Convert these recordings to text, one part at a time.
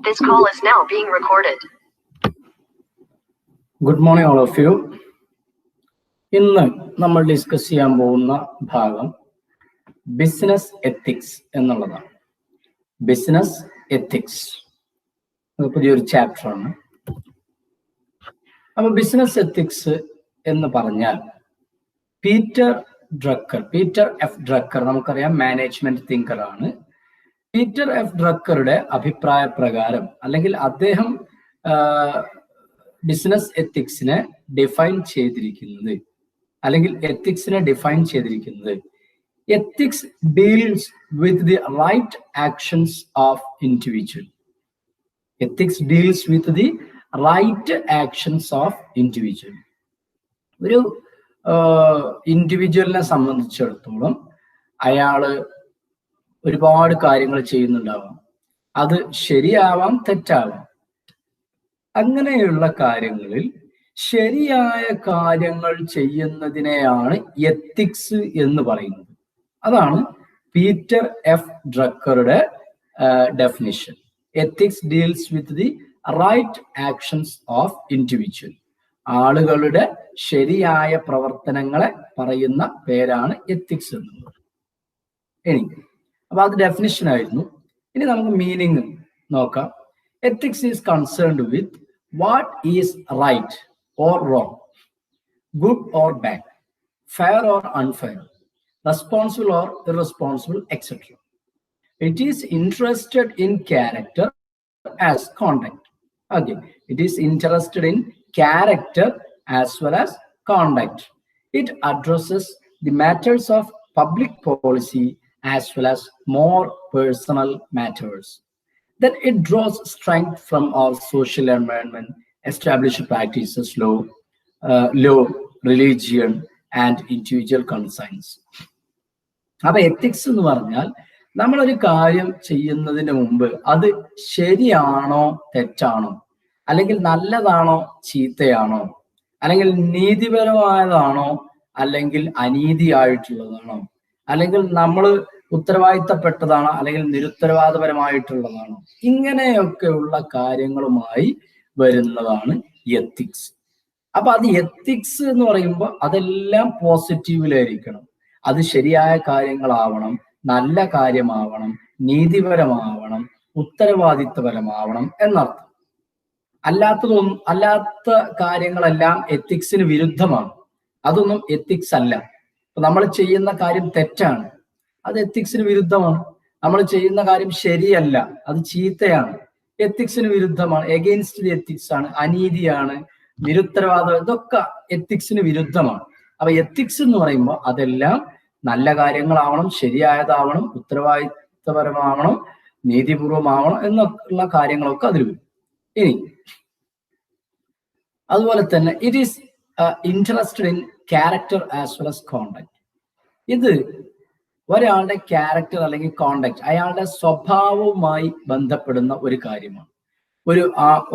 This call is now being recorded. Good morning, all of you. ഇന്ന് നമ്മൾ discuss ചെയ്യാൻ പോകുന്ന ഭാഗം ബിസിനസ് എത്തിക്സ് എന്നുള്ളതാണ്. ബിസിനസ് എത്തിക്സ് പുതിയൊരു ചാപ്റ്ററാണ്. അപ്പൊ ബിസിനസ് എത്തിക്സ് എന്ന് പറഞ്ഞാൽ പീറ്റർ എഫ് ഡ്രക്കർ നമുക്കറിയാം, മാനേജ്മെന്റ് തിങ്കർ ആണ്. പീറ്റർ എഫ് ഡ്രക്കറുടെ അഭിപ്രായ പ്രകാരം, അല്ലെങ്കിൽ അദ്ദേഹം ബിസിനസ് എത്തിക്സിനെ ഡിഫൈൻ ചെയ്തിരിക്കുന്നത്, അല്ലെങ്കിൽ എത്തിക്സിനെ ഡിഫൈൻ ചെയ്തിരിക്കുന്നത്, ethics deals with the right actions of individual. Ethics deals with the right actions of individual. ഒരു ഇൻഡിവിജ്വലിനെ സംബന്ധിച്ചിടത്തോളം അയാള് ഒരുപാട് കാര്യങ്ങൾ ചെയ്യുന്നുണ്ടാവാം. അത് ശരിയാവാം, തെറ്റാവാം. അങ്ങനെയുള്ള കാര്യങ്ങളിൽ ശരിയായ കാര്യങ്ങൾ ചെയ്യുന്നതിനെയാണ് എത്തിക്സ് എന്ന് പറയുന്നത്. അതാണ് പീറ്റർ എഫ് ഡ്രക്കറുടെ definition. Ethics deals with the right actions of individual. ആളുകളുടെ ശരിയായ പ്രവർത്തനങ്ങളെ പറയുന്ന പേരാണ് എത്തിക്സ് എന്നുള്ളത്. അപ്പൊ അത് ഡെഫിനിഷൻ ആയിരുന്നു. ഇനി നമുക്ക് മീനിങ് നോക്കാം. Ethics is concerned with what is right or wrong, good or bad, fair or unfair, responsible or irresponsible, etc. It is interested in character as conduct. Again, it is interested in character as well as conduct. It addresses the matters of public policy as well as more personal matters. Then it draws strength from our social environment, established practices, law, religion and individual conscience. അപ്പൊ ethics എന്ന് പറഞ്ഞാൽ നമ്മളൊരു കാര്യം ചെയ്യുന്നതിന് മുമ്പ് അത് ശരിയാണോ തെറ്റാണോ, അല്ലെങ്കിൽ നല്ലതാണോ ചീത്തയാണോ, അല്ലെങ്കിൽ നീതിപരമായതാണോ അല്ലെങ്കിൽ അനീതിയായിട്ടുള്ളതാണോ, അല്ലെങ്കിൽ നമ്മൾ ഉത്തരവാദിത്തപ്പെട്ടതാണോ അല്ലെങ്കിൽ നിരുത്തരവാദപരമായിട്ടുള്ളതാണോ, ഇങ്ങനെയൊക്കെയുള്ള കാര്യങ്ങളുമായി വരുന്നതാണ് എത്തിക്സ്. അപ്പൊ അത് എത്തിക്സ് എന്ന് പറയുമ്പോൾ അതെല്ലാം പോസിറ്റീവിലായിരിക്കണം. അത് ശരിയായ കാര്യങ്ങളാവണം, നല്ല കാര്യമാവണം, നീതിപരമാവണം, ഉത്തരവാദിത്തപരമാവണം എന്നർത്ഥം. അല്ലാത്ത കാര്യങ്ങളെല്ലാം എത്തിക്സിന് വിരുദ്ധമാണ്. അതൊന്നും എത്തിക്സ് അല്ല. നമ്മൾ ചെയ്യുന്ന കാര്യം തെറ്റാണ്, അത് എത്തിക്സിന് വിരുദ്ധമാണ്. നമ്മൾ ചെയ്യുന്ന കാര്യം ശരിയല്ല, അത് ചീത്തയാണ്, എത്തിക്സിന് വിരുദ്ധമാണ്, എഗെയിൻസ്റ്റ് ദി എത്തിക്സ് ആണ്, അനീതിയാണ്, നിരുത്തരവാദം, ഇതൊക്കെ എത്തിക്സിന് വിരുദ്ധമാണ്. അപ്പൊ എത്തിക്സ് എന്ന് പറയുമ്പോൾ അതെല്ലാം നല്ല കാര്യങ്ങളാവണം, ശരിയായതാവണം, ഉത്തരവാദിത്തപരമാവണം, നീതിപൂർവമാവണം എന്നുള്ള കാര്യങ്ങളൊക്കെ അതിൽ വരും. ഇനി അതുപോലെ തന്നെ it is interested in character as well as conduct. ഇത് ഒരാളുടെ ക്യാരക്ടർ അല്ലെങ്കിൽ കോണ്ടക്ട്, അയാളുടെ സ്വഭാവവുമായി ബന്ധപ്പെടുന്ന ഒരു കാര്യമാണ്.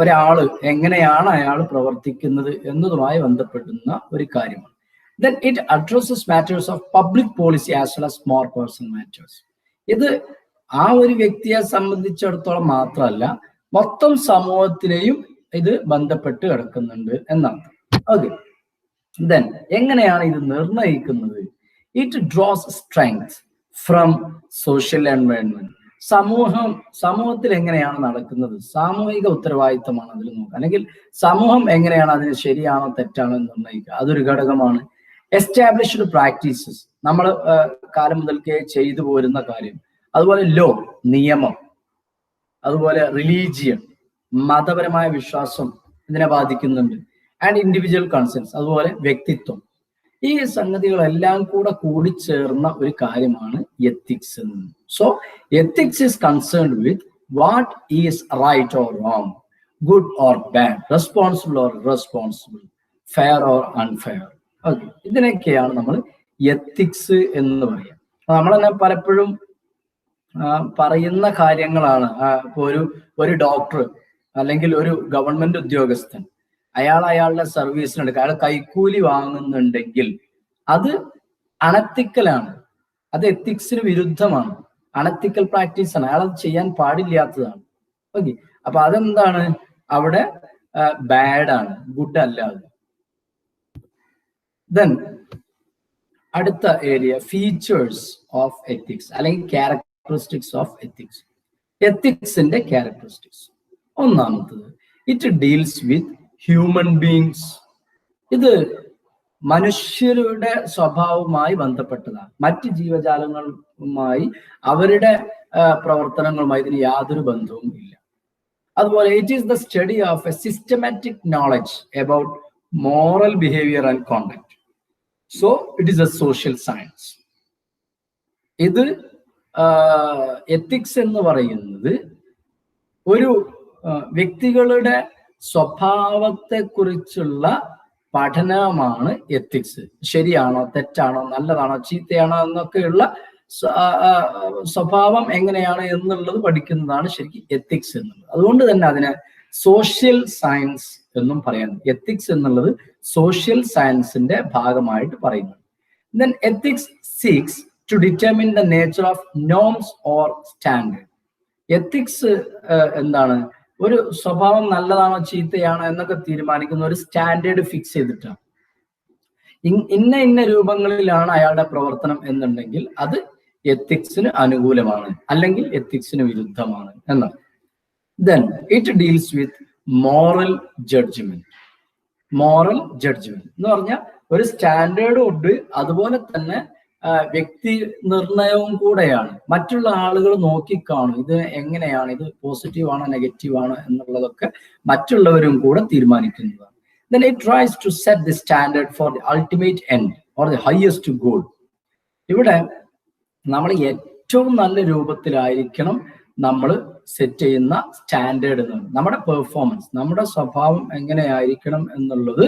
ഒരാള് എങ്ങനെയാണ് അയാൾ പ്രവർത്തിക്കുന്നത് എന്നതുമായി ബന്ധപ്പെടുന്ന ഒരു കാര്യമാണ്. Then it addresses matters of public policy as well as more personal matters. ഇത് ആ ഒരു വ്യക്തിയെ സംബന്ധിച്ചിടത്തോളം മാത്രമല്ല, മൊത്തം സമൂഹത്തിനെയും ഇത് ബന്ധപ്പെട്ട് കിടക്കുന്നുണ്ട് എന്നാണ്. ഓക്കെ, then എങ്ങനെയാണ് ഇത് നിർണ്ണയിക്കുന്നത്? It draws strength from social environment. സമൂഹത്തിൽ എങ്ങനെയാണ് നടക്കുന്നത്, സാമൂഹിക ഉത്തരവാദിത്തമാണ് അതിൽ നോക്കുക, അല്ലെങ്കിൽ സമൂഹം എങ്ങനെയാണ് അതിന് ശരിയാണോ തെറ്റാണോ എന്ന് നിർണ്ണയിക്കുക, അതൊരു ഘടകമാണ്. എസ്റ്റാബ്ലിഷ്ഡ് പ്രാക്ടീസസ്, നമ്മൾ കാലം മുതൽക്കേ ചെയ്തു പോരുന്ന കാര്യം. അതുപോലെ ലോ, നിയമം. അതുപോലെ റിലീജിയൻ, മതപരമായ വിശ്വാസം ഇതിനെ ബാധിക്കുന്നുണ്ട്. ആൻഡ് ഇൻഡിവിജ്വൽ കൺസെൻസ്, അതുപോലെ വ്യക്തിത്വം. ഈ സംഗതികളെല്ലാം കൂടിച്ചേർന്ന ഒരു കാര്യമാണ് ethics. So ethics is concerned with what is right or wrong, good or bad, responsible or irresponsible, fair or unfair. Okay, ഇതിനൊക്കെയാണ് നമ്മൾ എത്തിക്സ് എന്ന് പറയുക. നമ്മൾ തന്നെ പലപ്പോഴും പറയുന്ന കാര്യങ്ങളാണ്. ഇപ്പൊ ഒരു ഡോക്ടർ അല്ലെങ്കിൽ ഒരു ഗവൺമെന്റ് ഉദ്യോഗസ്ഥൻ അയാളുടെ സർവീസിനെടുക്കുക, അയാൾ കൈക്കൂലി വാങ്ങുന്നുണ്ടെങ്കിൽ അത് അണത്തിക്കലാണ്, അത് എത്തിക്സിന് വിരുദ്ധമാണ്, അണത്തിക്കൽ പ്രാക്ടീസ് ആണ്, അയാൾ അത് ചെയ്യാൻ പാടില്ലാത്തതാണ്. ഓക്കെ, അപ്പൊ അതെന്താണ്, അവിടെ ബാഡ് ആണ്, ഗുഡ് അല്ല അത്. ദെൻ അടുത്ത ഏരിയ ഫീച്ചേഴ്സ് ഓഫ് എത്തിക്സ് അല്ലെങ്കിൽ ക്യാരക്ടറിസ്റ്റിക്സ് ഓഫ് എത്തിക്സ്. എത്തിക്സിന്റെ ക്യാരക്ടറിസ്റ്റിക്സ്. ഒന്നാമത്തത്, it deals with human beings. ഇത് മനുഷ്യരുടെ സ്വഭാവവുമായി ബന്ധപ്പെട്ടതാണ്. മറ്റ് ജീവജാലങ്ങളുമായി അവരുടെ പ്രവർത്തനങ്ങളുമായി ഇതിന് യാതൊരു ബന്ധവും ഇല്ല. അതുപോലെ it is the study of A systematic knowledge about moral behaviour and conduct. So it is A social science. ഇത് എത്തിക്സ് എന്ന് പറയുന്നത് ഒരു വ്യക്തികളുടെ സ്വഭാവത്തെ കുറിച്ചുള്ള പഠനമാണ് എത്തിക്സ്. ശരിയാണോ തെറ്റാണോ നല്ലതാണോ ചീത്തയാണോ എന്നൊക്കെയുള്ള സ്വഭാവം എങ്ങനെയാണ് എന്നുള്ളത് പഠിക്കുന്നതാണ് ശരിക്കും എത്തിക്സ് എന്നുള്ളത്. അതുകൊണ്ട് തന്നെ അതിനെ സോഷ്യൽ സയൻസ് എന്നും പറയുന്നു. എത്തിക്സ് എന്നുള്ളത് സോഷ്യൽ സയൻസിന്റെ ഭാഗമായിട്ട് പറയുന്നു. Then ethics seeks to determine the nature of norms or standard. Ethics എന്താണ്, ഒരു സ്വഭാവം നല്ലതാണോ ചീത്തയാണോ എന്നൊക്കെ തീരുമാനിക്കുന്ന ഒരു സ്റ്റാൻഡേർഡ് ഫിക്സ് ചെയ്തിട്ടാണ്. ഇന്ന രൂപങ്ങളിലാണ് അയാളുടെ പ്രവർത്തനം എന്നുണ്ടെങ്കിൽ അത് എത്തിക്സിന് അനുകൂലമാണ്, അല്ലെങ്കിൽ എത്തിക്സിന് വിരുദ്ധമാണ് എന്നാണ്. Then it deals with moral judgement. Moral judgement എന്ന് പറഞ്ഞാൽ ഒരു സ്റ്റാൻഡേർഡും ഉണ്ട്, അതുപോലെ തന്നെ വ്യക്തി നിർണയവും കൂടെയാണ്. മറ്റുള്ള ആളുകൾ നോക്കിക്കാണും ഇത് എങ്ങനെയാണ്, ഇത് പോസിറ്റീവ് ആണോ നെഗറ്റീവ് ആണോ എന്നുള്ളതൊക്കെ മറ്റുള്ളവരും കൂടെ തീരുമാനിക്കുന്നതാണ്. Then it tries to set the standard for the ultimate end or the highest goal. ഇവിടെ നമ്മൾ ഏറ്റവും നല്ല രൂപത്തിലായിരിക്കണം നമ്മൾ സെറ്റ് ചെയ്യുന്ന സ്റ്റാൻഡേർഡ് എന്നുള്ളത്. നമ്മുടെ പെർഫോമൻസ്, നമ്മുടെ സ്വഭാവം എങ്ങനെയായിരിക്കണം എന്നുള്ളത്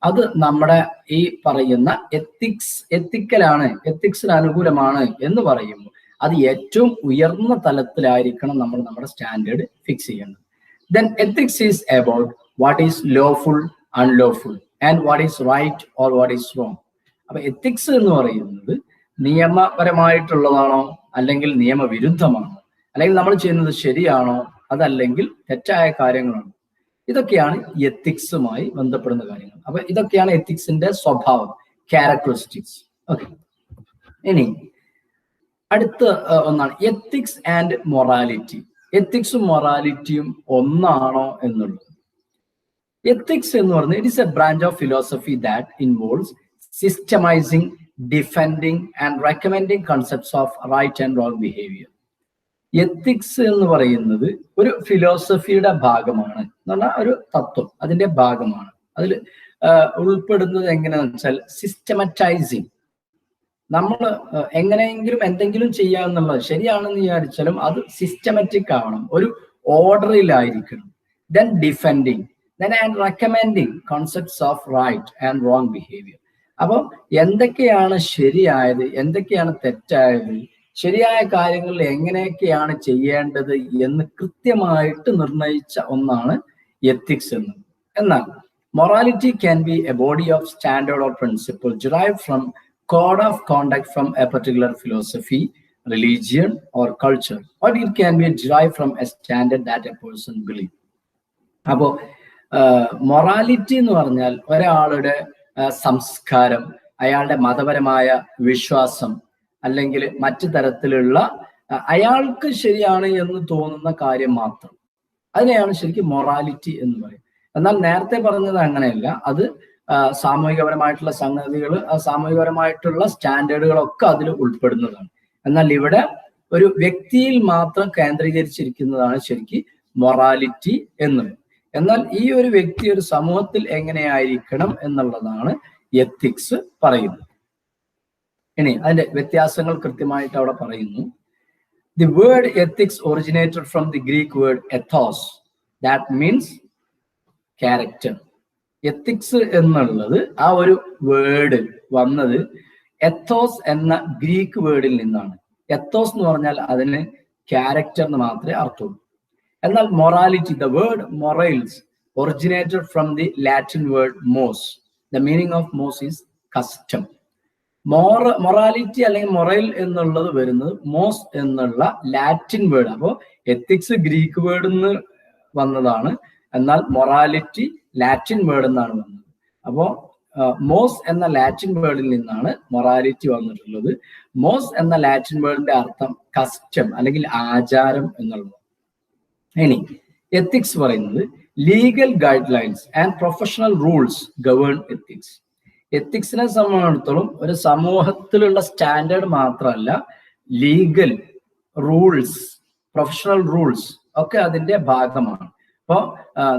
അത് നമ്മുടെ ഈ പറയുന്ന എത്തിക്കലാണ്, എത്തിക്സിന് അനുകൂലമാണ് എന്ന് പറയുമ്പോൾ അത് ഏറ്റവും ഉയർന്ന തലത്തിലായിരിക്കണം നമ്മൾ നമ്മുടെ സ്റ്റാൻഡേർഡ് ഫിക്സ് ചെയ്യേണ്ടത്. Then ethics is about what is lawful, unlawful and what is right or what is wrong. അപ്പൊ എത്തിക്സ് എന്ന് പറയുന്നത് നിയമപരമായിട്ടുള്ളതാണോ അല്ലെങ്കിൽ നിയമവിരുദ്ധമാണോ, അല്ലെങ്കിൽ നമ്മൾ ചെയ്യുന്നത് ശരിയാണോ അതല്ലെങ്കിൽ തെറ്റായ കാര്യങ്ങളാണോ, ഇതൊക്കെയാണ് എത്തിക്സുമായി ബന്ധപ്പെടുന്ന കാര്യങ്ങൾ. അപ്പൊ ഇതൊക്കെയാണ് എത്തിക്സിന്റെ സ്വഭാവം, ക്യാരക്ടറിസ്റ്റിക്സ്. ഓക്കെ, ഇനി അടുത്ത ഒന്നാണ് എത്തിക്സ് ആൻഡ് മൊറാലിറ്റി. എത്തിക്സും മൊറാലിറ്റിയും ഒന്നാണോ എന്നുള്ളത്. എത്തിക്സ് എന്ന് പറയുന്നത് it is a branch of philosophy that involves systematizing, defending and recommending concepts of right and wrong behaviour. Ethics എന്ന് പറയുന്നത് ഒരു ഫിലോസഫിയുടെ ഭാഗമാണ് എന്ന് പറഞ്ഞാൽ ഒരു തത്വം, അതിന്റെ ഭാഗമാണ്. അതിൽ ഉൾപ്പെടുന്നത് എങ്ങനെയാണെന്ന് വെച്ചാൽ സിസ്റ്റമറ്റൈസിങ്. നമ്മൾ എങ്ങനെയെങ്കിലും എന്തെങ്കിലും ചെയ്യാന്നുള്ളത് ശരിയാണെന്ന് വിചാരിച്ചാലും അത് സിസ്റ്റമാറ്റിക് ആവണം, ഒരു ഓർഡറിലായിരിക്കണം. Then defending, then and recommending concepts of right and wrong behaviour. അപ്പോൾ എന്തൊക്കെയാണ് ശരിയായത്, എന്തൊക്കെയാണ് തെറ്റായത്, ശരിയായ കാര്യങ്ങളിൽ എങ്ങനെയൊക്കെയാണ് ചെയ്യേണ്ടത് എന്ന് കൃത്യമായിട്ട് നിർണയിച്ച ഒന്നാണ് എത്തിക്സ് എന്നത്. എന്നാൽ morality can be A body of standard or principle derived from code of conduct from a particular philosophy, religion or culture, or it can be derived from a standard that a person believes. അപ്പോൾ morality എന്ന് പറഞ്ഞാൽ ഒരാളുടെ സംസ്കാരം, അയാളുടെ മതപരമായ വിശ്വാസം, അല്ലെങ്കിൽ മറ്റു തരത്തിലുള്ള അയാൾക്ക് ശരിയാണ് എന്ന് തോന്നുന്ന കാര്യം മാത്രം, അതിനെയാണ് ശരിക്കും മൊറാലിറ്റി എന്ന് പറയും. എന്നാൽ നേരത്തെ പറഞ്ഞത് അങ്ങനെയല്ല, അത് സാമൂഹികപരമായിട്ടുള്ള സംഗതികൾ, സാമൂഹികപരമായിട്ടുള്ള സ്റ്റാൻഡേർഡുകളൊക്കെ അതിൽ ഉൾപ്പെടുന്നതാണ്. എന്നാൽ ഇവിടെ ഒരു വ്യക്തിയിൽ മാത്രം കേന്ദ്രീകരിച്ചിരിക്കുന്നതാണ് ശരിക്കും മൊറാലിറ്റി എന്നത്. എന്നാൽ ഈ ഒരു വ്യക്തി ഒരു സമൂഹത്തിൽ എങ്ങനെയായിരിക്കണം എന്നുള്ളതാണ് എത്തിക്സ് പറയുന്നത്. ഇനി അതിന്റെ വ്യത്യാസങ്ങൾ കൃത്യമായിട്ട് അവിടെ പറയുന്നു. The word ethics originated from the Greek word ethos, that means character. Ethics എന്നുള്ളത് ആ ഒരു വേർഡ് വന്നത് എത്തോസ് എന്ന ഗ്രീക്ക് വേർഡിൽ നിന്നാണ്. എത്തോസ് എന്ന് പറഞ്ഞാൽ അതിന് ക്യാരക്ടർ എന്ന് മാത്രമേ അർത്ഥമുള്ളൂ. എന്നാൽ morality, the word morals originated from the Latin word mos. The meaning of mos is custom. Morality അല്ലെങ്കിൽ മൊറൈൽ എന്നുള്ളത് വരുന്നത് മോസ് എന്നുള്ള ലാറ്റിൻ വേർഡ്. അപ്പോൾ എത്തിക്സ് ഗ്രീക്ക് വേർഡിൽ നിന്ന് വന്നതാണ്. എന്നാൽ മൊറാലിറ്റി ലാറ്റിൻ വേർഡ് എന്നാണ് വന്നത്. അപ്പോൾ മോസ് എന്ന ലാറ്റിൻ വേർഡിൽ നിന്നാണ് മൊറാലിറ്റി വന്നിട്ടുള്ളത്. മോസ് എന്ന ലാറ്റിൻ വേർഡിന്റെ അർത്ഥം കസ്റ്റം അല്ലെങ്കിൽ ആചാരം എന്നുള്ളത്. ഇനി എത്തിക്സ് പറയുന്നത് legal guidelines and professional rules govern ethics. എത്തിക്സിനെ സംബന്ധിച്ചിടത്തോളം ഒരു സമൂഹത്തിലുള്ള സ്റ്റാൻഡേർഡ് മാത്രമല്ല, ലീഗൽ റൂൾസ്, പ്രൊഫഷണൽ റൂൾസ് ഒക്കെ അതിന്റെ ഭാഗമാണ്. അപ്പോൾ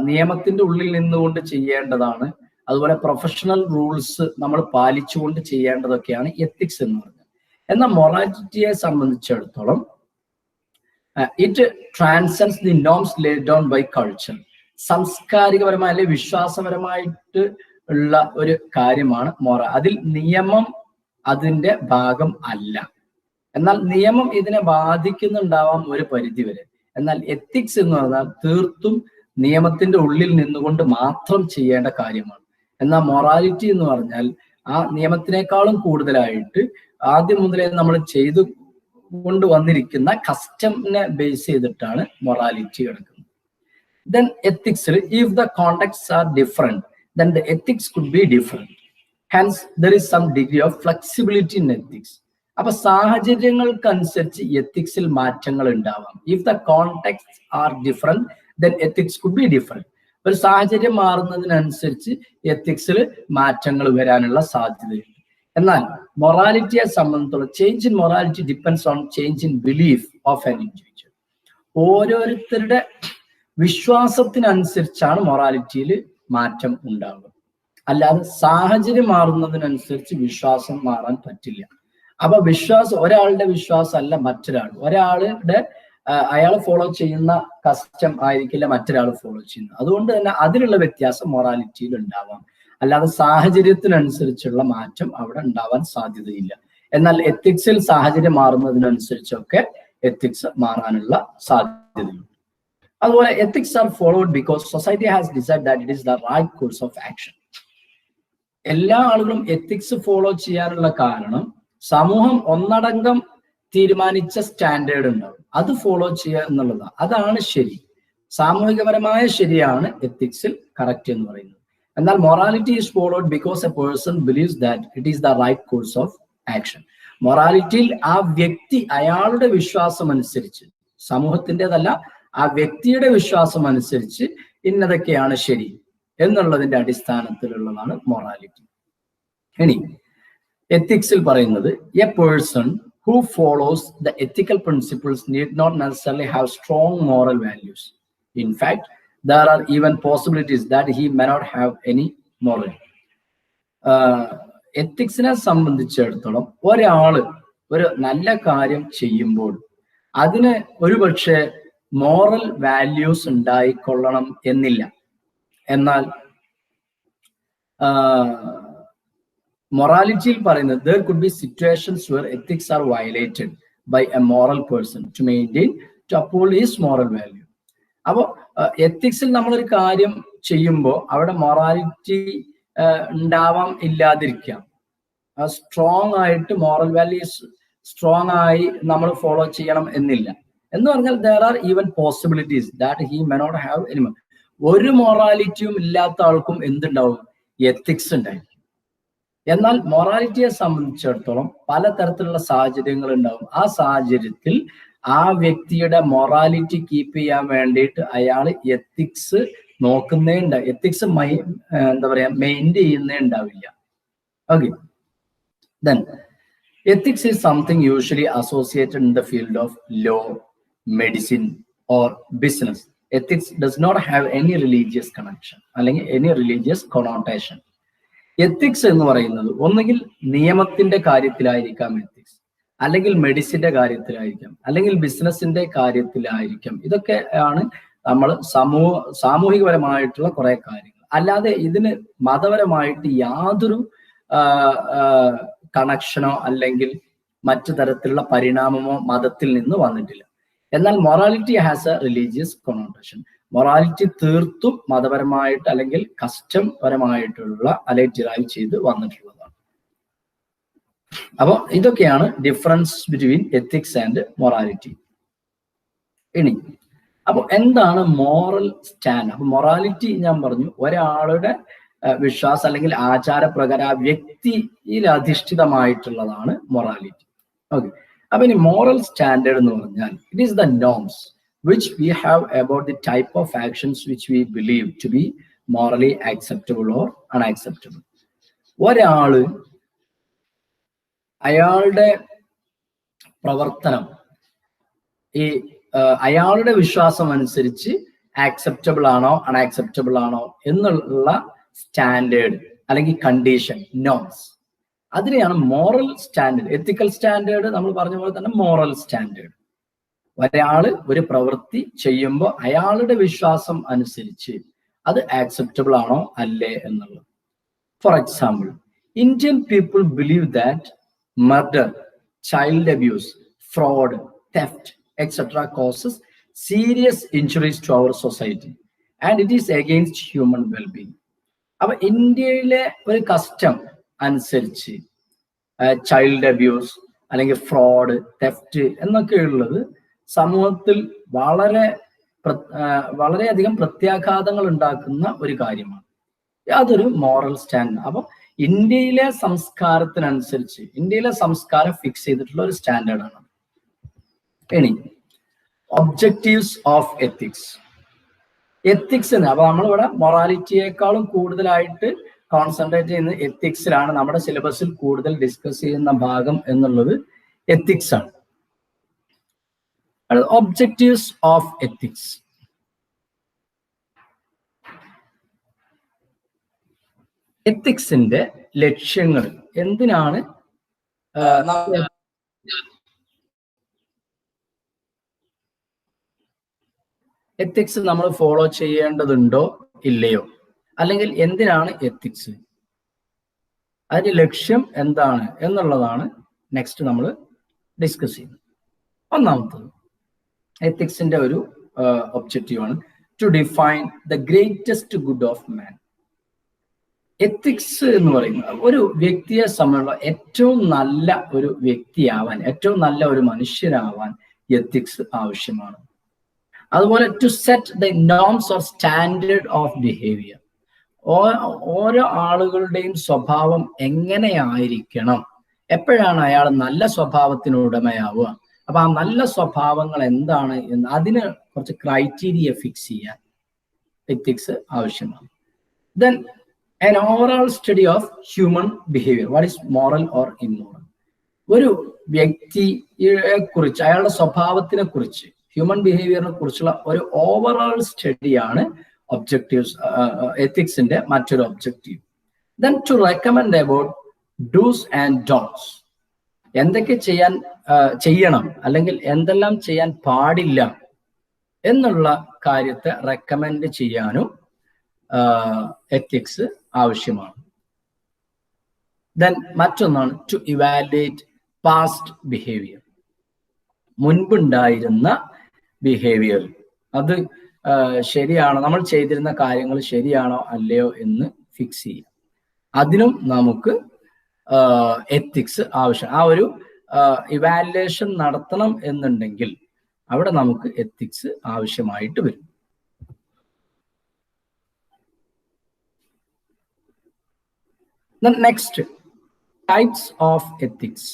നിയമത്തിന്റെ ഉള്ളിൽ നിന്നുകൊണ്ട് ചെയ്യേണ്ടതാണ്. അതുപോലെ പ്രൊഫഷണൽ റൂൾസ് നമ്മൾ പാലിച്ചുകൊണ്ട് ചെയ്യേണ്ടതൊക്കെയാണ് എത്തിക്സ് എന്ന് പറയുന്നത്. എന്നാൽ മൊറാലിറ്റിയെ സംബന്ധിച്ചിടത്തോളം it transcends the norms laid down by culture. സാംസ്കാരികപരമായ അല്ലെങ്കിൽ വിശ്വാസപരമായിട്ട് ഉള്ള ഒരു കാര്യമാണ് അതിൽ നിയമം അതിന്റെ ഭാഗം അല്ല. എന്നാൽ നിയമം ഇതിനെ ബാധിക്കുന്നുണ്ടാവാം ഒരു പരിധി വരെ. എന്നാൽ എത്തിക്സ് എന്ന് പറഞ്ഞാൽ തീർത്തും നിയമത്തിന്റെ ഉള്ളിൽ നിന്നുകൊണ്ട് മാത്രം ചെയ്യേണ്ട കാര്യമാണ്. എന്നാൽ മൊറാലിറ്റി എന്ന് പറഞ്ഞാൽ ആ നിയമത്തിനേക്കാളും കൂടുതലായിട്ട് ആദ്യം മുതലേ നമ്മൾ ചെയ്തു കൊണ്ടുവന്നിരിക്കുന്ന കസ്റ്റമിനെ ബേസ് ചെയ്തിട്ടാണ് മൊറാലിറ്റി കിടക്കുന്നത്. Then ethics, if the contexts are different, then the ethics could be different. Hence, there is some degree of flexibility in ethics. അപ്പൊ സാഹചര്യങ്ങൾക്കനുസരിച്ച് എത്തിക്സിൽ മാറ്റങ്ങൾ ഉണ്ടാവാം. If the contexts are different, then ethics could be different. ഒരു സാഹചര്യം മാറുന്നതിനനുസരിച്ച് എത്തിക്സിൽ മാറ്റങ്ങൾ വരാനുള്ള സാധ്യതയുണ്ട്. എന്നാൽ മൊറാലിറ്റിയെ സംബന്ധിച്ചുള്ള change in morality depends on change in belief of an individual. ഓരോരുത്തരുടെ വിശ്വാസത്തിനനുസരിച്ചാണ് മൊറാലിറ്റിയിൽ മാറ്റം ഉണ്ടാവുക. അല്ലാതെ സാഹചര്യം മാറുന്നതിനനുസരിച്ച് വിശ്വാസം മാറാൻ പറ്റില്ല. അപ്പൊ ഒരാളുടെ വിശ്വാസം അല്ല ഒരാളുടെ അയാൾ ഫോളോ ചെയ്യുന്ന കസ്റ്റം ആയിരിക്കില്ല മറ്റൊരാൾ ഫോളോ ചെയ്യുന്നത്. അതുകൊണ്ട് തന്നെ അതിലുള്ള വ്യത്യാസം മൊറാലിറ്റിയിൽ ഉണ്ടാവാം. അല്ലാതെ സാഹചര്യത്തിനനുസരിച്ചുള്ള മാറ്റം അവിടെ ഉണ്ടാവാൻ സാധ്യതയില്ല. എന്നാൽ എത്തിക്സിൽ സാഹചര്യം മാറുന്നതിനനുസരിച്ചൊക്കെ എത്തിക്സ് മാറാനുള്ള സാധ്യതയുണ്ട്. അതുപോലെ ethics are followed because society has decide that it is the right course of action. എല്ലാ ആളുകളും എത്തിക്സ് ഫോളോ ചെയ്യാനുള്ള കാരണം സമൂഹം ഒന്നടങ്കം തീരുമാനിച്ച സ്റ്റാൻഡേർഡ് ഉണ്ടാവും, അത് ഫോളോ ചെയ്യുക എന്നുള്ളതാണ്. അതാണ് ശരി, സാമൂഹികപരമായ ശരിയാണ് എത്തിക്സിൽ കറക്റ്റ് എന്ന് പറയുന്നത്. എന്നാൽ morality is followed because a person believes that it is the right course of action. മൊറാലിറ്റിയിൽ ആ വ്യക്തി അയാളുടെ വിശ്വാസം അനുസരിച്ച്, സമൂഹത്തിൻ്റെതല്ല, ആ വ്യക്തിയുടെ വിശ്വാസം അനുസരിച്ച് ഇന്നതൊക്കെയാണ് ശരി എന്നുള്ളതിന്റെ അടിസ്ഥാനത്തിലുള്ളതാണ് മൊറാലിറ്റി. ഇനി എത്തിക്സിൽ പറയുന്നത് A person who follows the ethical principles need not necessarily have strong moral values. In fact, there are even possibilities that he may not have any moral. എത്തിക്സിനെ സംബന്ധിച്ചിടത്തോളം ഒരാള് ഒരു നല്ല കാര്യം ചെയ്യുമ്പോൾ അതിന് ഒരുപക്ഷെ മോറൽ വാല്യൂസ് ഉണ്ടായിക്കൊള്ളണം എന്നില്ല. എന്നാൽ മൊറാലിറ്റിയിൽ പറയുന്നത് there could be situations where ethics are violated by a moral person to uphold his moral value. അപ്പോൾ എത്തിക്സിൽ നമ്മളൊരു കാര്യം ചെയ്യുമ്പോൾ അവിടെ മൊറാലിറ്റി ഉണ്ടാവാം, ഇല്ലാതിരിക്കാം. സ്ട്രോങ് ആയിട്ട് മോറൽ വാല്യൂസ് സ്ട്രോങ് ആയി നമ്മൾ ഫോളോ ചെയ്യണം എന്നില്ല. എന്ന് പറഞ്ഞാൽ there are even possibilities that he may not have any. ഒരു മൊറാലിറ്റിയും ഇല്ലാത്ത ആൾക്കും എന്തുണ്ടാവും? എത്തിക്സ് ഉണ്ടായിരിക്കും. എന്നാൽ മൊറാലിറ്റിയെ സംബന്ധിച്ചിടത്തോളം പലതരത്തിലുള്ള സാഹചര്യങ്ങൾ ഉണ്ടാവും. ആ സാഹചര്യത്തിൽ ആ വ്യക്തിയുടെ മൊറാലിറ്റി കീപ്പ് ചെയ്യാൻ വേണ്ടിയിട്ട് അയാൾ എത്തിക്സ് നോക്കുന്നേ ഉണ്ടാവും, എത്തിക്സ് മെയിൻറ്റെയിൻ ചെയ്യുന്നേ ഉണ്ടാവില്ല. Okay, then ethics is something usually associated in the field of law, medicine or business. Ethics does not have any religious connection അല്ലെങ്കിൽ any religious connotation. എത്തിക്സ് എന്ന് പറയുന്നത് ഒന്നുകിൽ നിയമത്തിന്റെ കാര്യത്തിലായിരിക്കാം എത്തിക്സ്, അല്ലെങ്കിൽ മെഡിസിന്റെ കാര്യത്തിലായിരിക്കാം, അല്ലെങ്കിൽ ബിസിനസിന്റെ കാര്യത്തിലായിരിക്കാം. ഇതൊക്കെ ആണ് നമ്മൾ സാമൂഹികപരമായിട്ടുള്ള കുറെ കാര്യങ്ങൾ. അല്ലാതെ ഇതിന് മതപരമായിട്ട് യാതൊരു കണക്ഷനോ അല്ലെങ്കിൽ മറ്റു തരത്തിലുള്ള പരിണാമമോ മതത്തിൽ നിന്ന് വന്നിട്ടില്ല. എന്നാൽ morality has A religious connotation. Morality തീർത്തും മതപരമായിട്ട് അല്ലെങ്കിൽ കസ്റ്റം പരമായിട്ടുള്ള അല്ലെങ്കിൽ ഡിറൈവ് ചെയ്ത് വന്നിട്ടുള്ളതാണ്. അപ്പോൾ ഇതൊക്കെയാണ് difference between ethics and morality. ഇനി അപ്പോൾ എന്താണ് മോറൽ സ്റ്റാൻഡ്? അപ്പൊ മൊറാലിറ്റി ഞാൻ പറഞ്ഞു, ഒരാളുടെ വിശ്വാസം അല്ലെങ്കിൽ ആചാരപ്രകാരം ആ വ്യക്തിയിൽ അധിഷ്ഠിതമായിട്ടുള്ളതാണ് മൊറാലിറ്റി. ഓക്കെ, അപ്പൊ ഇനി മോറൽ സ്റ്റാൻഡേർഡ് എന്ന് പറഞ്ഞാൽ it is the norms which we have about the type of actions which we believe to be morally acceptable or unacceptable. ഒരാള് അയാളുടെ പ്രവർത്തനം ഈ അയാളുടെ വിശ്വാസം അനുസരിച്ച് ആക്സെപ്റ്റബിൾ ആണോ അൺആക്സെപ്റ്റബിൾ ആണോ എന്നുള്ള സ്റ്റാൻഡേർഡ് അല്ലെങ്കിൽ കണ്ടീഷൻ, നോംസ്, അതിനെയാണ് മോറൽ സ്റ്റാൻഡേർഡ്. എത്തിക്കൽ സ്റ്റാൻഡേർഡ് നമ്മൾ പറഞ്ഞ പോലെ തന്നെ മോറൽ സ്റ്റാൻഡേർഡ്. ഒരാള് ഒരു പ്രവൃത്തി ചെയ്യുമ്പോൾ അയാളുടെ വിശ്വാസം അനുസരിച്ച് അത് ആക്സെപ്റ്റബിൾ ആണോ അല്ലേ എന്നുള്ളത്. For example, Indian people believe that murder, child abuse, fraud, theft etc. causes serious injuries to our society and it is against human well-being. അപ്പൊ ഇന്ത്യയിലെ ഒരു കസ്റ്റം അനുസരിച്ച് ചൈൽഡ് അബ്യൂസ് അല്ലെങ്കിൽ ഫ്രോഡ്, തെഫ്റ്റ് എന്നൊക്കെ ഉള്ളത് സമൂഹത്തിൽ വളരെയധികം പ്രത്യാഘാതങ്ങൾ ഉണ്ടാക്കുന്ന ഒരു കാര്യമാണ്. അതൊരു മോറൽ സ്റ്റാൻഡ്. അപ്പൊ ഇന്ത്യയിലെ സംസ്കാരത്തിനനുസരിച്ച് ഇന്ത്യയിലെ സംസ്കാരം ഫിക്സ് ചെയ്തിട്ടുള്ള ഒരു സ്റ്റാൻഡേർഡാണ്. ഇനി ഒബ്ജക്റ്റീവ്സ് ഓഫ് എത്തിക്സ്. എത്തിക്സ് അപ്പൊ നമ്മളിവിടെ മൊറാലിറ്റിയേക്കാളും കൂടുതലായിട്ട് കോൺസെൻട്രേറ്റ് ചെയ്യുന്നത് എത്തിക്സിലാണ്. നമ്മുടെ സിലബസിൽ കൂടുതൽ ഡിസ്കസ് ചെയ്യുന്ന ഭാഗം എന്നുള്ളത് എത്തിക്സ് ആണ്. Objectives of ethics. എത്തിക്സിന്റെ ലക്ഷ്യങ്ങൾ എന്തിനാണ് എത്തിക്സ് നമ്മൾ ഫോളോ ചെയ്യേണ്ടതുണ്ടോ ഇല്ലയോ, അല്ലെങ്കിൽ എന്തിനാണ് എത്തിക്സ്, അതിന്റെ ലക്ഷ്യം എന്താണ് എന്നുള്ളതാണ് നെക്സ്റ്റ് നമ്മൾ ഡിസ്കസ് ചെയ്യുന്നത്. ഒന്നാമത്തത് എത്തിക്സിന്റെ ഒരു ഒബ്ജക്റ്റീവാണ് to define the greatest good of man. Ethics എന്ന് പറയുന്നത് ഒരു വ്യക്തിയെ സംബന്ധിച്ചുള്ള ഏറ്റവും നല്ല ഒരു വ്യക്തിയാവാൻ, ഏറ്റവും നല്ല ഒരു മനുഷ്യനാവാൻ എത്തിക്സ് ആവശ്യമാണ്. അതുപോലെ to set the norms or standard of behaviour. ഓരോ ആളുകളുടെയും സ്വഭാവം എങ്ങനെയായിരിക്കണം, എപ്പോഴാണ് അയാൾ നല്ല സ്വഭാവത്തിന് ഉടമയാവുക, അപ്പൊ ആ നല്ല സ്വഭാവങ്ങൾ എന്താണ് എന്ന് അതിന് കുറച്ച് ക്രൈറ്റീരിയ ഫിക്സ് ചെയ്യാൻ എത്തിക്സ് ആവശ്യമാണ്. Then an overall study of human behavior, what is moral or immoral. ഒരു വ്യക്തിയെ കുറിച്ച്, അയാളുടെ സ്വഭാവത്തിനെ കുറിച്ച്, ഹ്യൂമൻ ബിഹേവിയറിനെ കുറിച്ചുള്ള ഒരു ഓവറോൾ സ്റ്റഡിയാണ് ഒബ്ജക്റ്റീവ്സ്, എത്തിക്സിന്റെ മറ്റൊരു objective. Then to recommend about dos and don'ts. എന്തൊക്കെ ചെയ്യണം അല്ലെങ്കിൽ എന്തെല്ലാം ചെയ്യാൻ പാടില്ല എന്നുള്ള കാര്യത്തെ റെക്കമെൻഡ് ചെയ്യാനും എത്തിക്സ് ആവശ്യമാണ്. ദെൻ മറ്റൊന്നാണ് ടു ഇവാലുവേറ്റ് പാസ്റ്റ് ബിഹേവിയർ. മുൻപുണ്ടായിരുന്ന ബിഹേവിയർ അത് ശരിയാണോ, നമ്മൾ ചെയ്തിരുന്ന കാര്യങ്ങൾ ശരിയാണോ അല്ലയോ എന്ന് ഫിക്സ് ചെയ്യാം. അതിനും നമുക്ക് എത്തിക്സ് ആവശ്യം. ആ ഒരു ഇവാലുവേഷൻ നടത്തണം എന്നുണ്ടെങ്കിൽ അവിടെ നമുക്ക് എത്തിക്സ് ആവശ്യമായിട്ട് വരും. The next, types of ethics.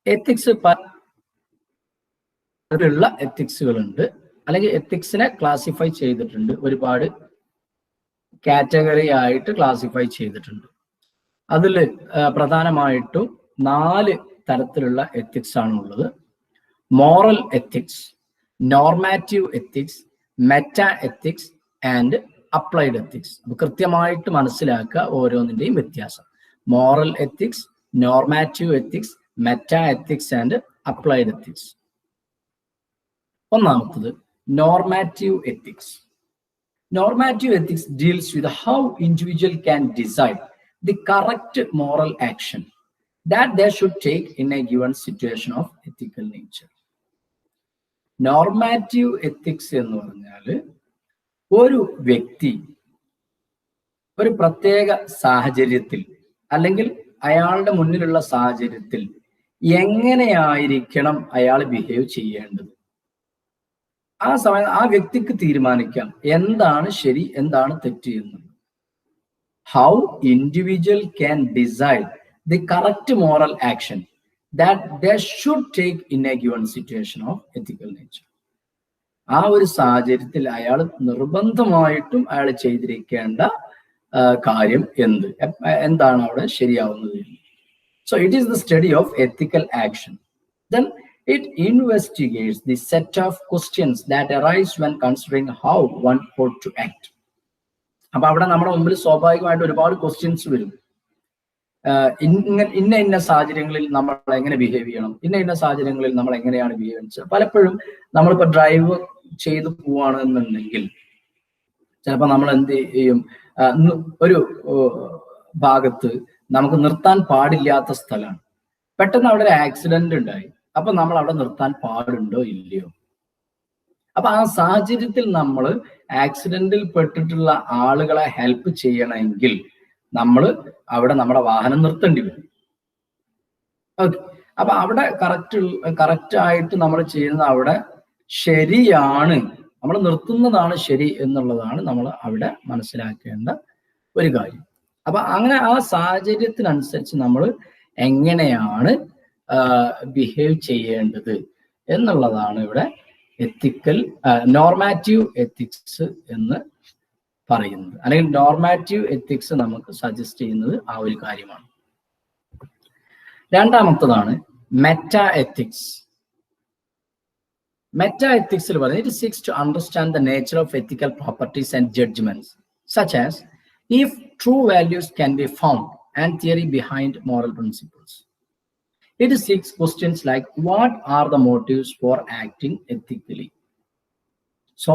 Ethics പലരുള്ള എത്തിക്സുകളുണ്ട്, അല്ലെങ്കിൽ എത്തിക്സിനെ ക്ലാസിഫൈ ചെയ്തിട്ടുണ്ട്, ഒരുപാട് കാറ്റഗറി ആയിട്ട് ക്ലാസിഫൈ ചെയ്തിട്ടുണ്ട്. അതിൽ പ്രധാനമായിട്ടും 4 തരത്തിലുള്ള എത്തിക്സ് ആണ് ഉള്ളത്. Moral ethics, normative ethics, meta ethics and applied ethics. അപ്പൊ കൃത്യമായിട്ട് മനസ്സിലാക്കുക ഓരോന്നിന്റെയും വ്യത്യാസം. Moral ethics, normative ethics, meta ethics and applied ethics. ഒന്നാമത്തത് normative ethics. Normative ethics deals with how individual can decide the correct moral action that they should take in a given situation of ethical nature. Normative ethics എന്ന് പറഞ്ഞാൽ ഒരു വ്യക്തി ഒരു പ്രത്യേക സാഹചര്യത്തിൽ അല്ലെങ്കിൽ അയാളുടെ മുന്നിലുള്ള സാഹചര്യത്തിൽ എങ്ങനെയായിരിക്കണം അയാൾ ബിഹേവ് ചെയ്യേണ്ടത്? ആ സമയം ആ വ്യക്തിക്ക് തീരുമാനിക്കാം എന്താണ് ശരി, എന്താണ് തെറ്റ് എന്നുള്ളത്. How individual can decide the correct moral action that they should take in a given situation of ethical nature. ആ ഒരു സാഹചര്യത്തിൽ അയാൾ നിർബന്ധമായിട്ടും അയാൾ ചെയ്തിരിക്കേണ്ട കാര്യം എന്താണ് അവിടെ ശരിയാവുന്നത്. So it is the study of ethical action. Then it investigates the set of questions that arise when considering how one ought to act. അപ്പൊ അവിടെ നമ്മുടെ മുമ്പിൽ സ്വാഭാവികമായിട്ട് ഒരുപാട് ക്വസ്റ്റ്യൻസ് വരും. ഇന്ന സാഹചര്യങ്ങളിൽ നമ്മൾ എങ്ങനെ ബിഹേവ് ചെയ്യണം, ഇന്ന സാഹചര്യങ്ങളിൽ നമ്മൾ എങ്ങനെയാണ് ബിഹേവ് ചെയ്യുന്നത്. പലപ്പോഴും നമ്മളിപ്പോ ഡ്രൈവ് ചെയ്ത് പോവാണെന്നുണ്ടെങ്കിൽ ചിലപ്പോൾ നമ്മൾ എന്ത് ചെയ്യും, ഒരു ഭാഗത്ത് നമുക്ക് നിർത്താൻ പാടില്ലാത്ത സ്ഥലമാണ്, പെട്ടെന്ന് അവിടെ ഒരു ആക്സിഡന്റ് ഉണ്ടായി. അപ്പൊ നമ്മൾ അവിടെ നിർത്താൻ പാടുണ്ടോ ഇല്ലയോ? അപ്പൊ ആ സാഹചര്യത്തിൽ നമ്മൾ ആക്സിഡന്റിൽ പെട്ടിട്ടുള്ള ആളുകളെ ഹെൽപ്പ് ചെയ്യണമെങ്കിൽ നമ്മൾ അവിടെ നമ്മുടെ വാഹനം നിർത്തേണ്ടി വരും. ഓക്കെ, അപ്പൊ അവിടെ കറക്റ്റ് ആയിട്ട് നമ്മൾ ചെയ്യുന്നത് അവിടെ ശരിയാണ്, നമ്മൾ നിർത്തുന്നതാണ് ശരി എന്നുള്ളതാണ് നമ്മൾ അവിടെ മനസ്സിലാക്കേണ്ട ഒരു കാര്യം. അപ്പൊ അങ്ങനെ ആ സാഹചര്യത്തിനനുസരിച്ച് നമ്മൾ എങ്ങനെയാണ് ബിഹേവ് ചെയ്യേണ്ടത് എന്നുള്ളതാണ് ഇവിടെ എത്തിക്കൽ നോർമാറ്റീവ് എത്തിക്സ് എന്ന് പറയുന്നത്, അല്ലെങ്കിൽ നോർമാറ്റീവ് എത്തിക്സ് നമുക്ക് സജസ്റ്റ് ചെയ്യുന്നത് ആ ഒരു കാര്യമാണ്. രണ്ടാമത്തതാണ് മെറ്റാ എത്തിക്സ്. മെറ്റാ എത്തിക്സിൽ പറയുന്നത് it seeks to understand the nature of ethical properties and judgments, such as if true values can be found and theory behind moral principles. It seeks questions like what are the motives for acting ethically. So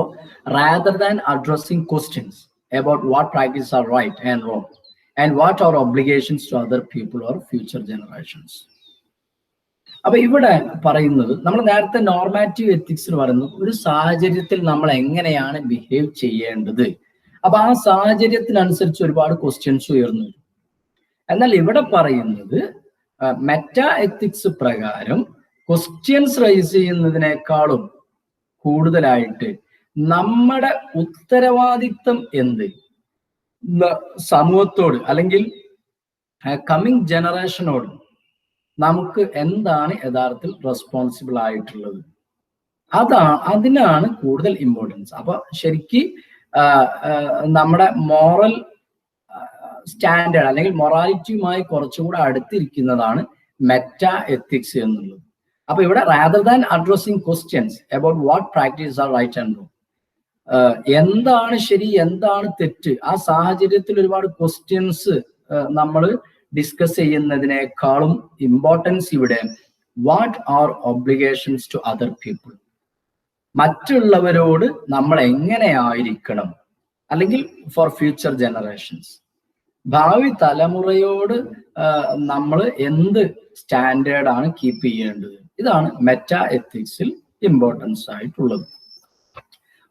rather than addressing questions about what practices are right and wrong and what are obligations to other people or future generations. അപ്പൊ ഇവിടെ പറയുന്നത് നമ്മൾ നേരത്തെ normative എത്തിക്സിൽ പറയുന്നത് ഒരു സാഹചര്യത്തിൽ നമ്മൾ എങ്ങനെയാണ് ബിഹേവ് ചെയ്യേണ്ടത്. അപ്പൊ ആ സാഹചര്യത്തിനനുസരിച്ച് ഒരുപാട് ക്വസ്റ്റ്യൻസ് ഉയർന്നു വരും. എന്നാൽ ഇവിടെ പറയുന്നത് മെറ്റാ എത്തിക്സ് പ്രകാരം ക്വസ്റ്റ്യൻസ് റൈസ് ചെയ്യുന്നതിനേക്കാളും കൂടുതലായിട്ട് നമ്മുടെ ഉത്തരവാദിത്വം എന്ത്, സമൂഹത്തോട് അല്ലെങ്കിൽ കമ്മിങ് ജനറേഷനോട് നമുക്ക് എന്താണ് യഥാർത്ഥത്തിൽ റെസ്പോൺസിബിൾ ആയിട്ടുള്ളത്, അതിനാണ് കൂടുതൽ ഇമ്പോർട്ടൻസ്. അപ്പൊ ശരിക്ക് നമ്മുടെ മോറൽ സ്റ്റാൻഡേർഡ് അല്ലെങ്കിൽ മൊറാലിറ്റിയുമായി കുറച്ചുകൂടെ അടുത്തിരിക്കുന്നതാണ് മെറ്റാ എത്തിക്സ് എന്നുള്ളത്. അപ്പൊ ഇവിടെ rather than addressing questions about what practice are right and wrong, എന്താണ് ശരി എന്താണ് തെറ്റ്, ആ സാഹചര്യത്തിൽ ഒരുപാട് ക്വസ്റ്റ്യൻസ് നമ്മൾ ഡിസ്കസ് ചെയ്യുന്നതിനേക്കാളും ഇമ്പോർട്ടൻസ് ഇവിടെ what are obligations to other people, മറ്റുള്ളവരോട് നമ്മൾ എങ്ങനെയായിരിക്കണം, അല്ലെങ്കിൽ ഫോർ ഫ്യൂച്ചർ ജനറേഷൻസ്, ഭാവി തലമുറയോട് നമ്മൾ എന്ത് സ്റ്റാൻഡേർഡാണ് കീപ്പ് ചെയ്യേണ്ടത്. ഇതാണ് മെറ്റാ എത്തിക്സിൽ ഇമ്പോർട്ടൻസ് ആയിട്ടുള്ളത്.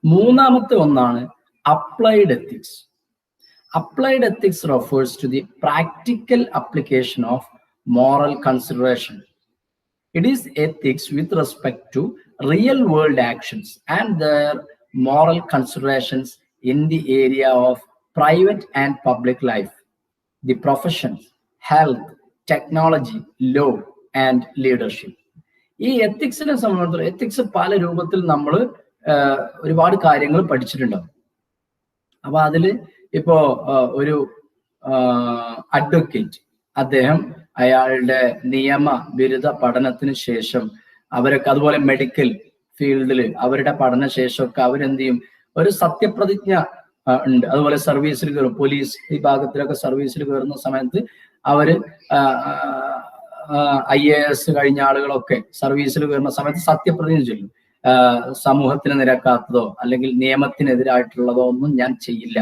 മൂന്നാമത്തെ ഒന്നാണ് applied ethics. Applied ethics refers to the practical application of moral consideration. It is ethics with respect to real world actions and their moral considerations in the area of private and public life, the professions, health, technology, law and leadership. ഈ എത്തിക്സിനെ സംബന്ധിച്ചിടത്തോളം ethics പല രൂപത്തിൽ നമ്മൾ ഒരുപാട് കാര്യങ്ങൾ പഠിച്ചിട്ടുണ്ടാവും. അപ്പൊ അതില് ഇപ്പോ ഒരു അഡ്വക്കേറ്റ്, അദ്ദേഹം അയാളുടെ നിയമ ബിരുദ പഠനത്തിന് ശേഷം അവരൊക്കെ, അതുപോലെ മെഡിക്കൽ ഫീൽഡിൽ അവരുടെ പഠനശേഷമൊക്കെ അവരെന്ത് ചെയ്യും, ഒരു സത്യപ്രതിജ്ഞ ഉണ്ട്. അതുപോലെ സർവീസിൽ കയറും, പോലീസ് വിഭാഗത്തിലൊക്കെ സർവീസിൽ കയറുന്ന സമയത്ത് അവര് IAS കഴിഞ്ഞ ആളുകളൊക്കെ സർവീസിൽ കയറുന്ന സമയത്ത് സത്യപ്രതിജ്ഞ ചൊല്ലും. സമൂഹത്തിന് നിരക്കാത്തതോ അല്ലെങ്കിൽ നിയമത്തിനെതിരായിട്ടുള്ളതോ ഒന്നും ഞാൻ ചെയ്യില്ല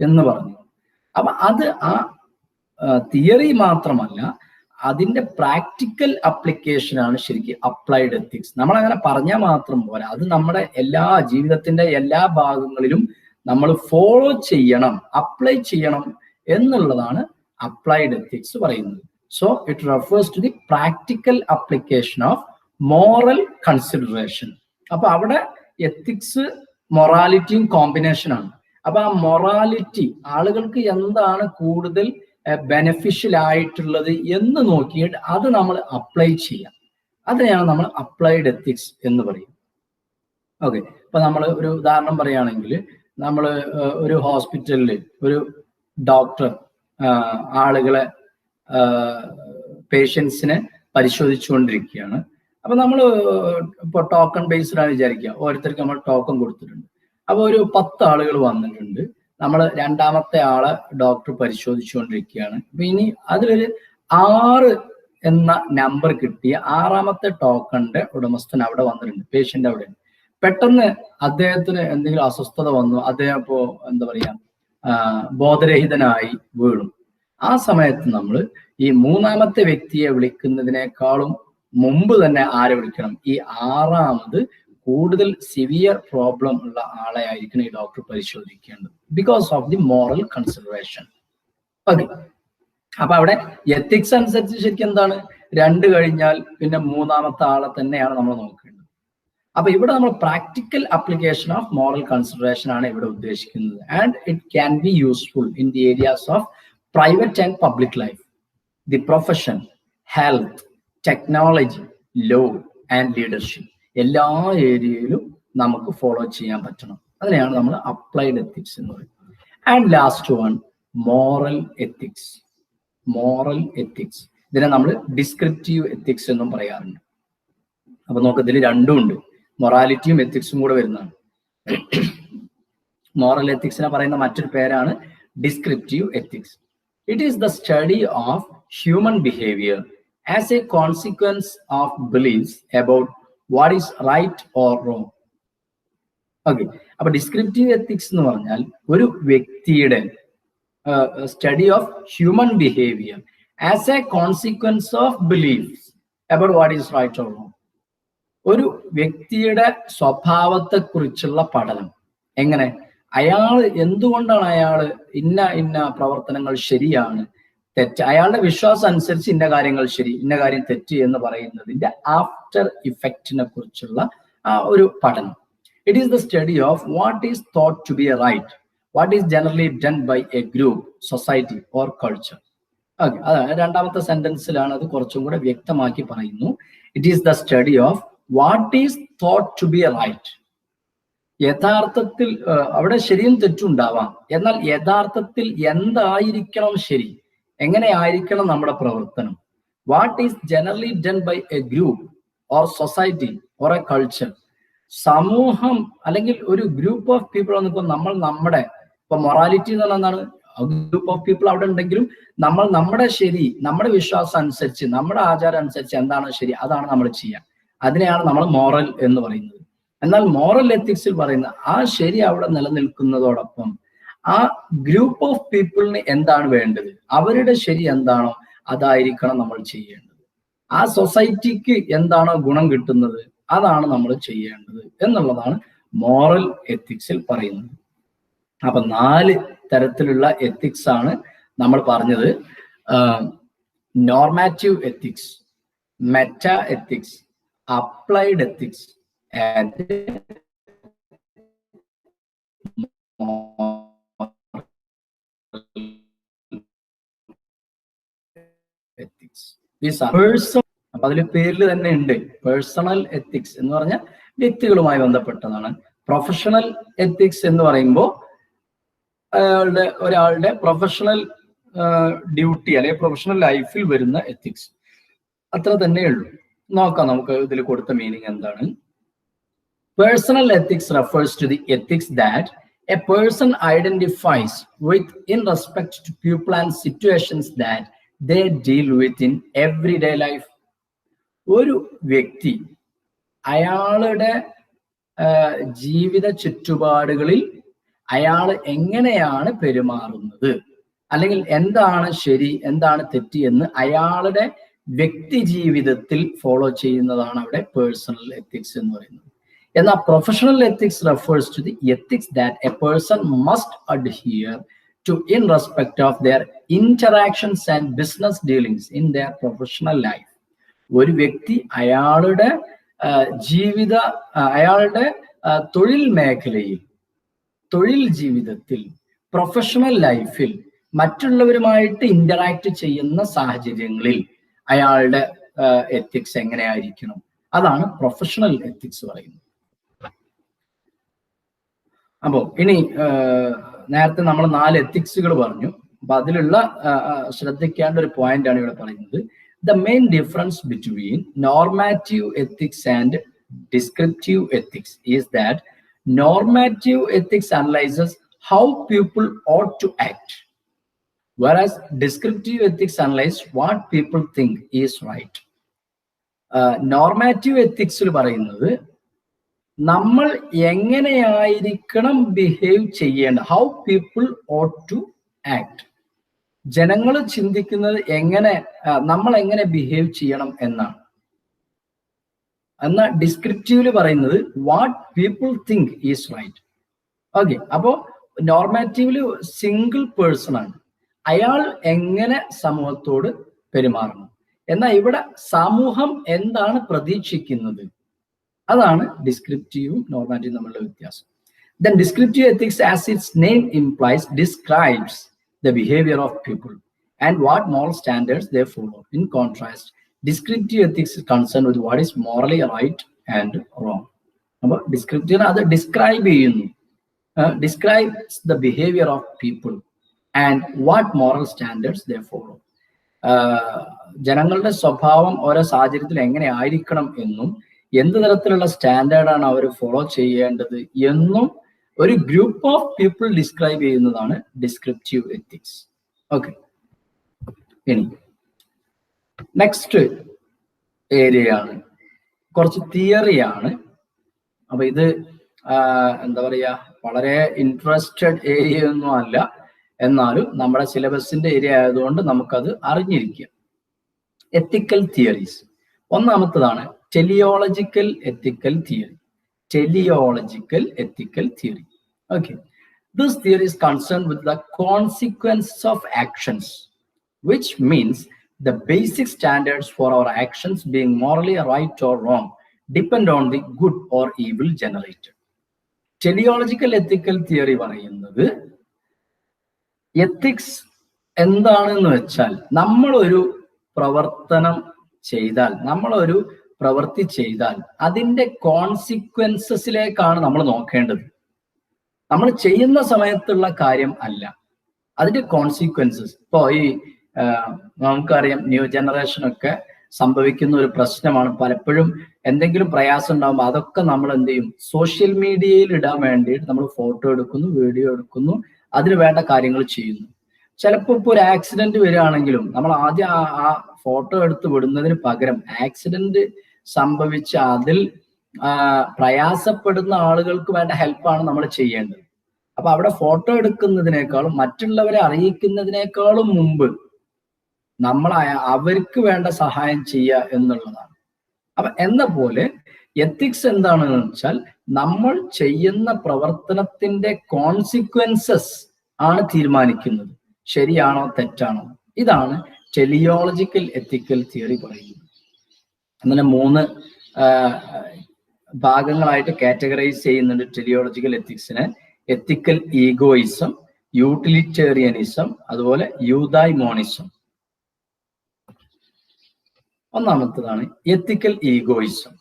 എന്ന് പറഞ്ഞു. അപ്പൊ അത് ആ തിയറി മാത്രമല്ല, അതിന്റെ പ്രാക്ടിക്കൽ അപ്ലിക്കേഷനാണ് ശരിക്കും അപ്ലൈഡ് എത്തിക്സ്. നമ്മൾ അങ്ങനെ പറഞ്ഞാൽ മാത്രം പോരാ, അത് നമ്മുടെ എല്ലാ ജീവിതത്തിന്റെ എല്ലാ ഭാഗങ്ങളിലും നമ്മൾ ഫോളോ ചെയ്യണം, അപ്ലൈ ചെയ്യണം എന്നുള്ളതാണ് അപ്ലൈഡ് എത്തിക്സ് പറയുന്നത്. So it refers to the practical application of moral consideration. അപ്പൊ അവിടെ എത്തിക്സ് മൊറാലിറ്റിയും കോമ്പിനേഷൻ ആണ്. അപ്പൊ ആ മൊറാലിറ്റി ആളുകൾക്ക് എന്താണ് കൂടുതൽ ബെനഫിഷ്യൽ ആയിട്ടുള്ളത് എന്ന് നോക്കിയിട്ട് അത് നമ്മൾ അപ്ലൈ ചെയ്യാം. അതിനെയാണ് നമ്മൾ അപ്ലൈഡ് എത്തിക്സ് എന്ന് പറയും. ഓക്കെ, ഇപ്പൊ നമ്മൾ ഒരു ഉദാഹരണം പറയുകയാണെങ്കിൽ, നമ്മൾ ഒരു ഹോസ്പിറ്റലിൽ ഒരു ഡോക്ടർ ആളുകളെ പേഷ്യൻസിനെ പരിശോധിച്ചുകൊണ്ടിരിക്കുകയാണ്. അപ്പൊ നമ്മൾ ഇപ്പോൾ ടോക്കൺ ബേസ്ഡാണ് വിചാരിക്കുക, ഓരോരുത്തർക്ക് നമ്മൾ ടോക്കൺ കൊടുത്തിട്ടുണ്ട്. അപ്പൊ ഒരു 10 ആളുകൾ വന്നിട്ടുണ്ട്, നമ്മൾ രണ്ടാമത്തെ ആളെ ഡോക്ടർ പരിശോധിച്ചുകൊണ്ടിരിക്കുകയാണ്. അപ്പൊ ഇനി അതിലൊരു 6 എന്ന നമ്പർ കിട്ടിയ 6ാമത്തെ ടോക്കണിന്റെ ഉടമസ്ഥൻ അവിടെ വന്നിട്ടുണ്ട്, പേഷ്യന്റ് അവിടെ. പെട്ടെന്ന് അദ്ദേഹത്തിന് എന്തെങ്കിലും അസ്വസ്ഥത വന്നു, അദ്ദേഹം ഇപ്പോ എന്താ പറയാ ബോധരഹിതനായി വീണു. ആ സമയത്ത് നമ്മൾ ഈ 3ാമത്തെ വ്യക്തിയെ വിളിക്കുന്നതിനേക്കാളും മുമ്പ് തന്നെ ആരെ വിളിക്കണം? ഈ 6ാമത് കൂടുതൽ സിവിയർ പ്രോബ്ലം ഉള്ള ആളെ ആയിരിക്കണം ഈ ഡോക്ടർ പരിശോധിക്കേണ്ടത്, because of the moral consideration. Okay, അപ്പൊ അവിടെ എത്തിക്സ് അനുസരിച്ച് ശരിക്കും എന്താണ്, 2 കഴിഞ്ഞാൽ പിന്നെ 3ാമത്തെ ആളെ തന്നെയാണ് നമ്മൾ നോക്കേണ്ടത്. അപ്പൊ ഇവിടെ നമ്മൾ practical application of moral consideration ആണ് ഇവിടെ ഉദ്ദേശിക്കുന്നത്. And it can be useful in the areas of private and public life, the profession, health, technology, law and leadership. എല്ലാ ഏരിയയിലും നമുക്ക് ഫോളോ ചെയ്യാൻ പറ്റണം. അതിനെയാണ് നമ്മൾ അപ്ലൈഡ് എത്തിക്സ് എന്ന് പറയുന്നത്. And last one, moral ethics. Moral ethics, ഇതിനെ നമ്മൾ ഡിസ്ക്രിപ്റ്റീവ് എത്തിക്സ് എന്നും പറയാറുണ്ട്. അപ്പൊ നമുക്ക് ഇതിൽ രണ്ടും ഉണ്ട്, മൊറാലിറ്റിയും എത്തിക്സും കൂടെ വരുന്നതാണ്. മോറൽ എത്തിക്സിനെ പറയുന്ന മറ്റൊരു പേരാണ് descriptive ethics. It is the study of human behaviour as a consequence of beliefs about what is right or wrong. Okay, അപ്പൊ ഡിസ്ക്രിപ്റ്റീവ് എത്തിക്സ് എന്ന് പറഞ്ഞാൽ ഒരു വ്യക്തിയുടെ study of human behaviour as a consequence of beliefs about what is right or wrong. ഒരു വ്യക്തിയുടെ സ്വഭാവത്തെ കുറിച്ചുള്ള പഠനം. എങ്ങനെ? അയാൾ എന്തുകൊണ്ടാണ് അയാൾ ഇന്ന പ്രവർത്തനങ്ങൾ ശരിയാണ്, തെറ്റ്, അയാളുടെ വിശ്വാസം അനുസരിച്ച് ഇന്ന കാര്യങ്ങൾ ശരി, ഇന്ന കാര്യം തെറ്റ് എന്ന് പറയുന്നതിന്റെ ആഫ്റ്റർ ഇഫക്റ്റിനെ കുറിച്ചുള്ള ആ ഒരു പഠനം. It is the study of what is thought to be a right, what is generally done by a group, society or culture. Okay, അതാണ് രണ്ടാമത്തെ സെന്റൻസിലാണ് അത് കുറച്ചും കൂടെ വ്യക്തമാക്കി പറയുന്നു. It is the study of what is thought to be a right. യഥാർത്ഥത്തിൽ അവിടെ ശരിയും തെറ്റും ഉണ്ടാവാം, എന്നാൽ യഥാർത്ഥത്തിൽ എന്തായിരിക്കണം ശരി, എങ്ങനെ ആയിരിക്കണം നമ്മുടെ പ്രവർത്തനം. What is generally done by a group or society or a culture. സമൂഹം അല്ലെങ്കിൽ ഒരു ഗ്രൂപ്പ് ഓഫ് പീപ്പിൾ വന്നിപ്പോ നമ്മുടെ ഇപ്പൊ മൊറാലിറ്റി എന്ന് പറഞ്ഞാൽ എന്താണ്, ഗ്രൂപ്പ് ഓഫ് പീപ്പിൾ അവിടെ ഉണ്ടെങ്കിലും നമ്മൾ നമ്മുടെ ശരി, നമ്മുടെ വിശ്വാസം അനുസരിച്ച്, നമ്മുടെ ആചാരം അനുസരിച്ച് എന്താണ് ശരി അതാണ് നമ്മൾ ചെയ്യുക. അതിനെയാണ് നമ്മൾ മോറൽ എന്ന് പറയുന്നത്. എന്നാൽ മോറൽ എത്തിക്സിൽ പറയുന്ന ആ ശരി അവിടെ നിലനിൽക്കുന്നതോടൊപ്പം ആ ഗ്രൂപ്പ് ഓഫ് പീപ്പിളിന് എന്താണ് വേണ്ടത്, അവരുടെ ശരി എന്താണോ അതായിരിക്കണം നമ്മൾ ചെയ്യേണ്ടത്. ആ സൊസൈറ്റിക്ക് എന്താണോ ഗുണം കിട്ടുന്നത് അതാണ് നമ്മൾ ചെയ്യേണ്ടത് എന്നുള്ളതാണ് മോറൽ എത്തിക്സിൽ പറയുന്നത്. അപ്പൊ 4 തരത്തിലുള്ള എത്തിക്സ് ആണ് നമ്മൾ പറഞ്ഞത്. Normative ethics, meta ethics, applied ethics and ethics. അപ്പൊ അതിൽ പേരിൽ തന്നെ ഉണ്ട് പേഴ്സണൽ എത്തിക്സ് എന്ന് പറഞ്ഞാൽ വ്യക്തികളുമായി ബന്ധപ്പെട്ടതാണ്. പ്രൊഫഷണൽ എത്തിക്സ് എന്ന് പറയുമ്പോൾ ഒരാളുടെ പ്രൊഫഷണൽ ഡ്യൂട്ടി അല്ലെങ്കിൽ പ്രൊഫഷണൽ ലൈഫിൽ വരുന്ന എത്തിക്സ്. അത്ര തന്നെ ഉള്ളൂ. നോക്കാം നമുക്ക് ഇതിൽ കൊടുത്ത മീനിങ് എന്താണ്. Personal ethics refers to the ethics that a person identifies with in respect to people and situations that they deal with in everyday life. ഒരു വ്യക്തി അയാളുടെ ജീവിത ചുറ്റുപാടുകളിൽ അയാൾ എങ്ങനെയാണ് പെരുമാറുന്നത്, അല്ലെങ്കിൽ എന്താണ് ശരി എന്താണ് തെറ്റ് എന്ന് അയാളുടെ വ്യക്തി ജീവിതത്തിൽ ഫോളോ ചെയ്യുന്നതാണ് അവിടെ പേഴ്സണൽ എത്തിക്സ് എന്ന് പറയുന്നത്. എന്നാൽ professional ethics refers to the ethics that a person must adhere in respect of their interactions and business dealings in their professional life. ഒരു വ്യക്തി അയാളുടെ അയാളുടെ തൊഴിൽ മേഖലയിൽ, തൊഴിൽ ജീവിതത്തിൽ, പ്രൊഫഷണൽ ലൈഫിൽ മറ്റുള്ളവരുമായിട്ട് ഇന്ററാക്ട് ചെയ്യുന്ന സാഹചര്യങ്ങളിൽ അയാളുടെ എത്തിക്സ് എങ്ങനെയായിരിക്കണം, അതാണ് പ്രൊഫഷണൽ എത്തിക്സ് പറയുന്നത്. അപ്പോ ഇനി നേരത്തെ നമ്മൾ 4 എത്തിക്സുകൾ പറഞ്ഞു. അപ്പൊ അതിലുള്ള ശ്രദ്ധിക്കേണ്ട ഒരു പോയിന്റ് ആണ് ഇവിടെ പറയുന്നത്. The main difference between normative ethics and descriptive ethics is that normative ethics analyzes how people ought to act, whereas descriptive ethics analyzes what people think is right. Normative ethics പറയുന്നത് നമ്മൾ എങ്ങനെയായിരിക്കണം behave ചെയ്യേണ്ട, how people ought to act. ജനങ്ങൾ ചിന്തിക്കുന്നത് നമ്മൾ എങ്ങനെ behave ചെയ്യണം എന്നാണ്. എന്നാൽ ഡിസ്ക്രിപ്റ്റീവില് പറയുന്നത് what people think is right. Okay, അപ്പോ നോർമാറ്റീവില് സിംഗിൾ പേഴ്സൺ ആണ്, അയാൾ എങ്ങനെ സമൂഹത്തോട് പെരുമാറണം. എന്നാൽ ഇവിടെ സമൂഹം എന്താണ് പ്രതീക്ഷിക്കുന്നത്, അതാണ് ഡിസ്ക്രിപ്റ്റീവും നോർമാറ്റീവും തമ്മിലുള്ള വ്യത്യാസം. Then descriptive ethics, as its name implies, describes the behavior of people and what moral standards they follow. In contrast, descriptive ethics is concerned with what is morally right and wrong. About descriptive, അത് describe ചെയ്യുന്നു, describes the behavior of people and what moral standards they follow. ജനങ്ങളുടെ സ്വഭാവം ഓരോ സാഹചര്യത്തിൽ എങ്ങനെ ആയിരിക്കണം എന്നും എന്ത് തരത്തിലുള്ള സ്റ്റാൻഡേർഡാണ് അവർ ഫോളോ ചെയ്യേണ്ടത് എന്നും ഒരു ഗ്രൂപ്പ് ഓഫ് പീപ്പിൾ ഡിസ്ക്രൈബ് ചെയ്യുന്നതാണ് ഡിസ്ക്രിപ്റ്റീവ് എത്തിക്സ്. ഓക്കെ, ഇനി നെക്സ്റ്റ് ഏരിയയാണ് കുറച്ച് തിയറിയാണ്. അപ്പൊ ഇത് എന്താ പറയാ, വളരെ ഇൻട്രസ്റ്റഡ് ഏരിയ ഒന്നും അല്ല, എന്നാലും നമ്മുടെ സിലബസിന്റെ ഏരിയ ആയതുകൊണ്ട് നമുക്കത് അറിഞ്ഞിരിക്കാം. എത്തിക്കൽ theories. ഒന്നാമത്തതാണ് teleological ethical theory. Teleological ethical theory. Okay, this theory is concerned with the consequences of actions, which means the basic standards for our actions being morally right or wrong depend on the good or evil generated. Teleological ethical theory പറയുന്നത് ethics എന്താണെന്ന് വെച്ചാൽ നമ്മളൊരു പ്രവർത്തനം ചെയ്താൽ, നമ്മളൊരു പ്രവൃത്തി ചെയ്താൽ അതിന്റെ കോൺസിക്വൻസസിലേക്കാണ് നമ്മൾ നോക്കേണ്ടത്. നമ്മൾ ചെയ്യുന്ന സമയത്തുള്ള കാര്യം അല്ല, അതിന്റെ കോൺസിക്വൻസസ്. ഇപ്പോ ഈ നമുക്കറിയാം, ന്യൂ ജനറേഷനൊക്കെ സംഭവിക്കുന്ന ഒരു പ്രശ്നമാണ്. പലപ്പോഴും എന്തെങ്കിലും പ്രയാസം ഉണ്ടാകുമ്പോൾ അതൊക്കെ നമ്മൾ എന്ത് ചെയ്യും, സോഷ്യൽ മീഡിയയിൽ ഇടാൻ വേണ്ടിയിട്ട് നമ്മൾ ഫോട്ടോ എടുക്കുന്നു, വീഡിയോ എടുക്കുന്നു, അതിന് വേണ്ട കാര്യങ്ങൾ ചെയ്യുന്നു. ചിലപ്പോൾ ഇപ്പോൾ ഒരു ആക്സിഡന്റ് വരികയാണെങ്കിലും നമ്മൾ ആദ്യം ആ ഫോട്ടോ എടുത്ത് വിടുന്നതിന് പകരം ആക്സിഡന്റ് സംഭവിച്ച അതിൽ പ്രയാസപ്പെടുന്ന ആളുകൾക്ക് വേണ്ട ഹെൽപ്പാണ് നമ്മൾ ചെയ്യേണ്ടത്. അപ്പൊ അവിടെ ഫോട്ടോ എടുക്കുന്നതിനേക്കാളും മറ്റുള്ളവരെ അറിയിക്കുന്നതിനേക്കാളും മുമ്പ് നമ്മൾ അവർക്ക് വേണ്ട സഹായം ചെയ്യുക എന്നുള്ളതാണ്. അപ്പൊ എന്ന പോലെ എത്തിക്സ് എന്താണെന്ന് വെച്ചാൽ നമ്മൾ ചെയ്യുന്ന പ്രവർത്തനത്തിന്റെ കോൺസിക്വൻസസ് ആണ് തീരുമാനിക്കുന്നത്, ശരിയാണോ തെറ്റാണോ. ഇതാണ് ടെലിയോളജിക്കൽ എത്തിക്കൽ തിയറി പറയുന്നത്. അങ്ങനെ 3 ഭാഗങ്ങളായിട്ട് കാറ്റഗറൈസ് ചെയ്യുന്നുണ്ട് ടെലിയോളജിക്കൽ എത്തിക്സിനെ. എത്തിക്കൽ ഈഗോയിസം, യൂട്ടിലിറ്റേറിയനിസം, അതുപോലെ യൂദായ്മോണിസം. ഒന്നാമത്തതാണ് എത്തിക്കൽ egoism.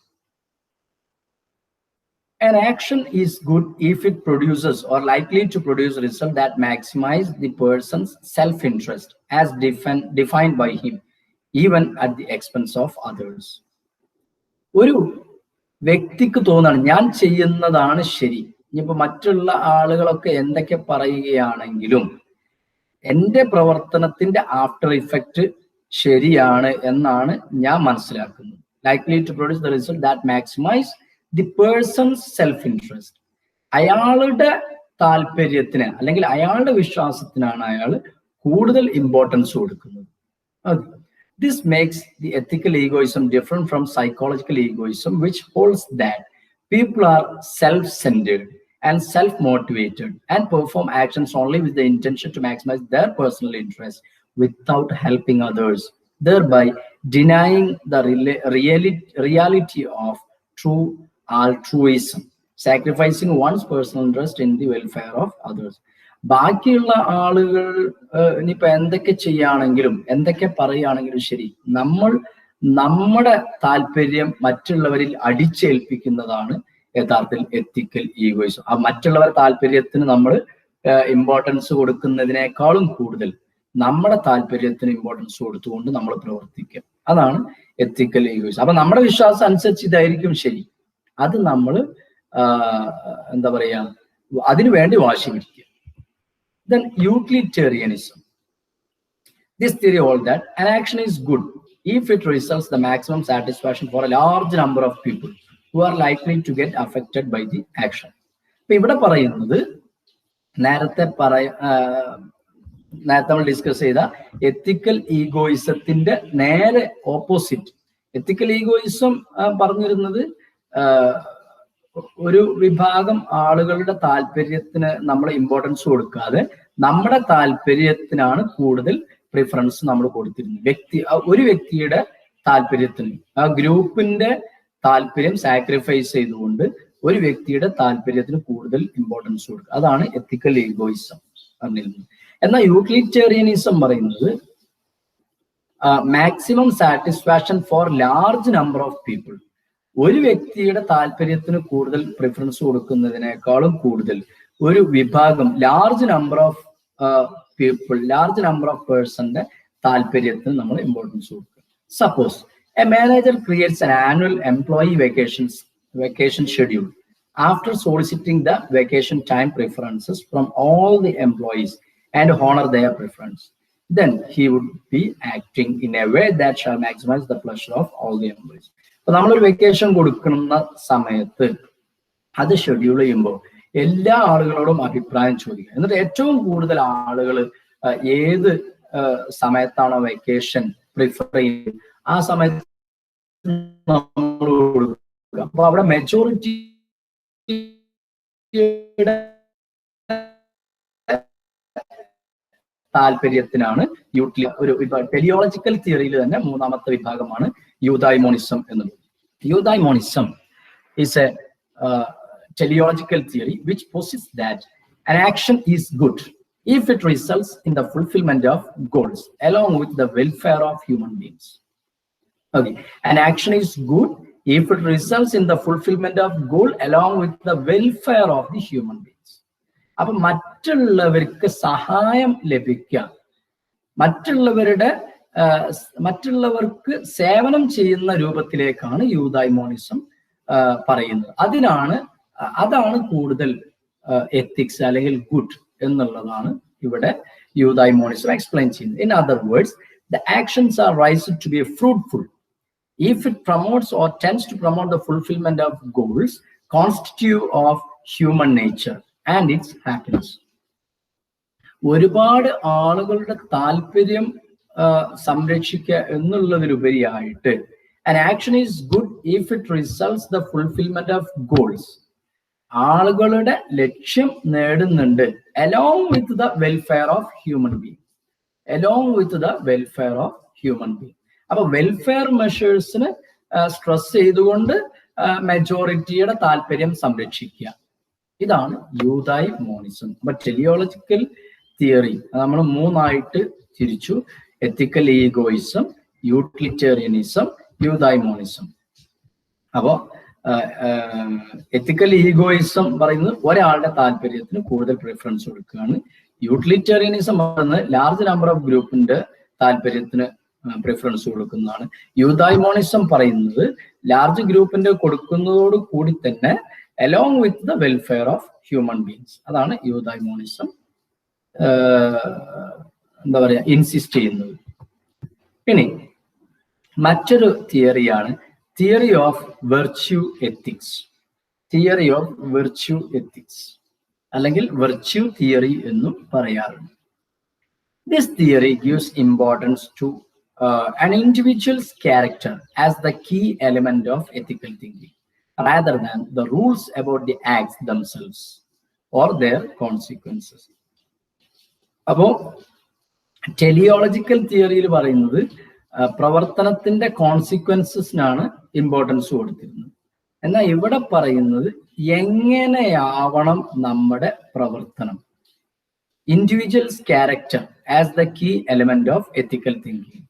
An action is good if it produces or likely to produce results that maximize the person's self-interest as defined by him, even at the expense of others. ഒരു വ്യക്തിക്ക് തോന്നാണ് ഞാൻ ചെയ്യുന്നതാണ് ശരി, ഇനിയിപ്പോ മറ്റുള്ള ആളുകളൊക്കെ എന്തൊക്കെ പറയുകയാണെങ്കിലും എന്റെ പ്രവർത്തനത്തിന്റെ ആഫ്റ്റർ ഇഫക്റ്റ് ശരിയാണ് എന്നാണ് ഞാൻ മനസ്സിലാക്കുന്നത്. likely to produce the result that maximize the person's self-interest. അയാളുടെ താല്പര്യത്തിന് അല്ലെങ്കിൽ അയാളുടെ വിശ്വാസത്തിനാണ് അയാൾ കൂടുതൽ ഇമ്പോർട്ടൻസ് കൊടുക്കുന്നത്. This makes the ethical egoism different from psychological egoism, which holds that people are self-centered and self-motivated and perform actions only with the intention to maximize their personal interest without helping others, thereby denying the reality of true altruism, sacrificing one's personal interest in the welfare of others. ബാക്കിയുള്ള ആളുകൾ ഇനിയിപ്പോ എന്തൊക്കെ ചെയ്യുകയാണെങ്കിലും എന്തൊക്കെ പറയുകയാണെങ്കിലും ശരി, നമ്മൾ നമ്മുടെ താല്പര്യം മറ്റുള്ളവരിൽ അടിച്ചേൽപ്പിക്കുന്നതാണ് യഥാർത്ഥത്തിൽ എത്തിക്കൽ ഈഗോയിസം. ആ മറ്റുള്ളവരുടെ താല്പര്യത്തിന് നമ്മൾ ഇമ്പോർട്ടൻസ് കൊടുക്കുന്നതിനേക്കാളും കൂടുതൽ നമ്മുടെ താല്പര്യത്തിന് ഇമ്പോർട്ടൻസ് കൊടുത്തുകൊണ്ട് നമ്മൾ പ്രവർത്തിക്കുക, അതാണ് എത്തിക്കൽ ഈഗോയിസം. അപ്പൊ നമ്മുടെ വിശ്വാസം അനുസരിച്ച് ഇതായിരിക്കും ശരി, അത് നമ്മൾ എന്താ പറയാ, അതിനു വേണ്ടി വാശി പിടിക്കുക. Then utilitarianism. This theory holds that an action is good if it results the maximum satisfaction for a large number of people who are likely to get affected by the action. ഇപ്പൊ ഇവിടെ പറയുന്നത് നേരത്തെ നമ്മൾ discuss ചെയ്ത എത്തിക്കൽ ഈഗോയിസത്തിന്റെ നേരെ opposite. എത്തിക്കൽ egoism പറഞ്ഞിരുന്നത് ഒരു വിഭാഗം ആളുകളുടെ താല്പര്യത്തിന് നമ്മൾ ഇമ്പോർട്ടൻസ് കൊടുക്കാതെ നമ്മുടെ താല്പര്യത്തിനാണ് കൂടുതൽ പ്രിഫറൻസ് നമ്മൾ കൊടുത്തിരുന്നത്. ഒരു വ്യക്തിയുടെ താല്പര്യത്തിന്, ആ ഗ്രൂപ്പിന്റെ താല്പര്യം സാക്രിഫൈസ് ചെയ്തുകൊണ്ട് ഒരു വ്യക്തിയുടെ താല്പര്യത്തിന് കൂടുതൽ ഇമ്പോർട്ടൻസ് കൊടുക്കുക, അതാണ് എത്തിക്കൽ ഈഗോയിസം പറഞ്ഞിരുന്നത്. എന്നാൽ യൂട്ടിലിറ്റേറിയനിസം പറയുന്നത് maximum satisfaction for large number of people, ഒരു വ്യക്തിയുടെ താല്പര്യത്തിന് കൂടുതൽ പ്രിഫറൻസ് കൊടുക്കുന്നതിനേക്കാളും കൂടുതൽ ഒരു വിഭാഗം, large number of people, large number of പേഴ്സന്റെ താല്പര്യത്തിന് നമ്മൾ ഇമ്പോർട്ടൻസ് കൊടുക്കുക. Suppose a manager creates an annual employee vacation schedule after soliciting the vacation time preferences from all the employees and honor their preference, then he would be acting in a way that shall maximize the pleasure of all the employees. അപ്പൊ നമ്മളൊരു vacation കൊടുക്കുന്ന സമയത്ത് അത് schedule ചെയ്യുമ്പോൾ എല്ലാ ആളുകളോടും അഭിപ്രായം ചോദിക്കുക. എന്നിട്ട് ഏറ്റവും കൂടുതൽ ആളുകൾ ഏത് സമയത്താണോ വെക്കേഷൻ പ്രിഫർ ചെയ്യുന്നത് ആ സമയത്ത് നമ്മൾ കൊടുക്കുക. അപ്പൊ അവിടെ മെജോറിറ്റിയുടെ താല്പര്യത്തിനാണ് ഒരു ടെലിയോളജിക്കൽ തിയറിയിൽ തന്നെ മൂന്നാമത്തെ വിഭാഗമാണ് യൂദായ്മോണിസം എന്നുള്ളത്. യൂദായ്മോണിസം is a teleological theory which posits that an action is good if it results in the fulfillment of goals along with the welfare of human beings. Okay, an action is good if it results in the fulfillment of goal along with the welfare of the human beings. അപ്പൊ മറ്റുള്ളവർക്ക് സഹായം ലഭിക്കുക, മറ്റുള്ളവർക്ക് സേവനം ചെയ്യുന്ന രൂപത്തിലേക്കാണ് യൂദായ്മോണിസം പറയുന്നത്. അതാണ് കൂടുതൽ എത്തിക്സ് അല്ലെങ്കിൽ ഗുഡ് എന്നുള്ളതാണ് ഇവിടെ യൂദായ്മോണിസം എക്സ്പ്ലെയിൻ ചെയ്യുന്നത്. In other words, the actions are raised to be fruitful if it promotes or tends to promote the fulfillment of goals constitutive of human nature and its happiness. ഒരുപാട് ആളുകളുടെ താല്പര്യം സംരക്ഷിക്കുക എന്നുള്ളതിലുപരിയായിട്ട് an action is good if it results the fulfillment of goals, ആളുകളുടെ ലക്ഷ്യം നേടുന്നുണ്ട് along with the welfare of human being, അപ്പൊ welfare മെഷേഴ്സിന് stress ചെയ്തുകൊണ്ട് മെജോറിറ്റിയുടെ താല്പര്യം സംരക്ഷിക്കുക, ഇതാണ് യൂദായ്മോണിസം. അപ്പൊ ടെലിയോളജിക്കൽ തിയറി നമ്മൾ മൂന്നായിട്ട് തിരിച്ചു: എത്തിക്കൽ ഈഗോയിസം, യൂട്ടിലിറ്റേറിയനിസം, യൂദായ്മോണിസം. അപ്പോ എത്തിക്കൽ ഈഗോയിസം പറയുന്നത് ഒരാളുടെ താല്പര്യത്തിന് കൂടുതൽ പ്രിഫറൻസ് കൊടുക്കുകയാണ്. യൂട്ടിലിറ്റേറിയനിസം പറയുന്നത് ലാർജ് നമ്പർ ഓഫ് ഗ്രൂപ്പിന്റെ താല്പര്യത്തിന് പ്രിഫറൻസ് കൊടുക്കുന്നതാണ്. യൂദായ്മോണിസം പറയുന്നത് ലാർജ് ഗ്രൂപ്പിന്റെ കൊടുക്കുന്നതോട് കൂടി തന്നെ along with the welfare of human beings, അതാണ് യൂദായ്മോണിസം എന്താ പറയാ ഇൻസിസ്റ്റ് ചെയ്യുന്നത്. ഇനി മറ്റൊരു തിയറിയാണ് തിയറി ഓഫ് വെർച്യൂ എത്തിക്സ്. അല്ലെങ്കിൽ വെർച്യൂ തിയറി എന്നും പറയാറുണ്ട്. This theory gives importance to an individual's character as the key element of ethical thinking rather than the rules about the acts themselves. or their consequences. അപ്പോൾ teleological തിയറിയിൽ പറയുന്നത് പ്രവർത്തനത്തിന്റെ കോൺസിക്വൻസസിനാണ് importance കൊടുത്തിരുന്നത്. എന്നാൽ ഇവിടെ പറയുന്നത് എങ്ങനെയാവണം നമ്മുടെ പ്രവർത്തനം. Individuals character as the key element of ethical thinking.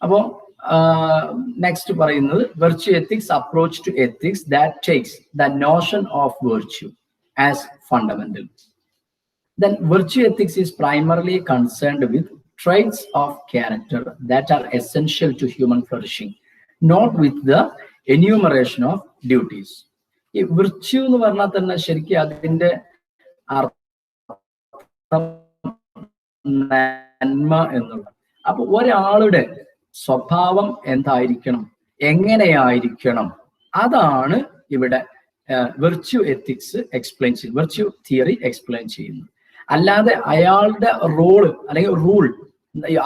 അപ്പോൾ നെക്സ്റ്റ് പറയുന്നത് virtue ethics approach to ethics that takes the notion of virtue as fundamental. Then virtue ethics is primarily concerned with traits of character that are essential to human flourishing, not with the enumeration of duties. ഈ virtue എന്ന് പറഞ്ഞാൽ തന്നെ ശരിക്കും അതിന്റെ അർത്ഥം നന്മ എന്നുള്ളത്. അപ്പൊ ഒരാളുടെ സ്വഭാവം എന്തായിരിക്കണം, എങ്ങനെയായിരിക്കണം, അതാണ് ഇവിടെ വിർച്യു എത്തിക്സ് എക്സ്പ്ലെയിൻ ചെയ്യുന്നത്, വിർച്യു തിയറി എക്സ്പ്ലെയിൻ ചെയ്യുന്നത്. അല്ലാതെ അയാളുടെ റോള് അല്ലെങ്കിൽ റൂൾ,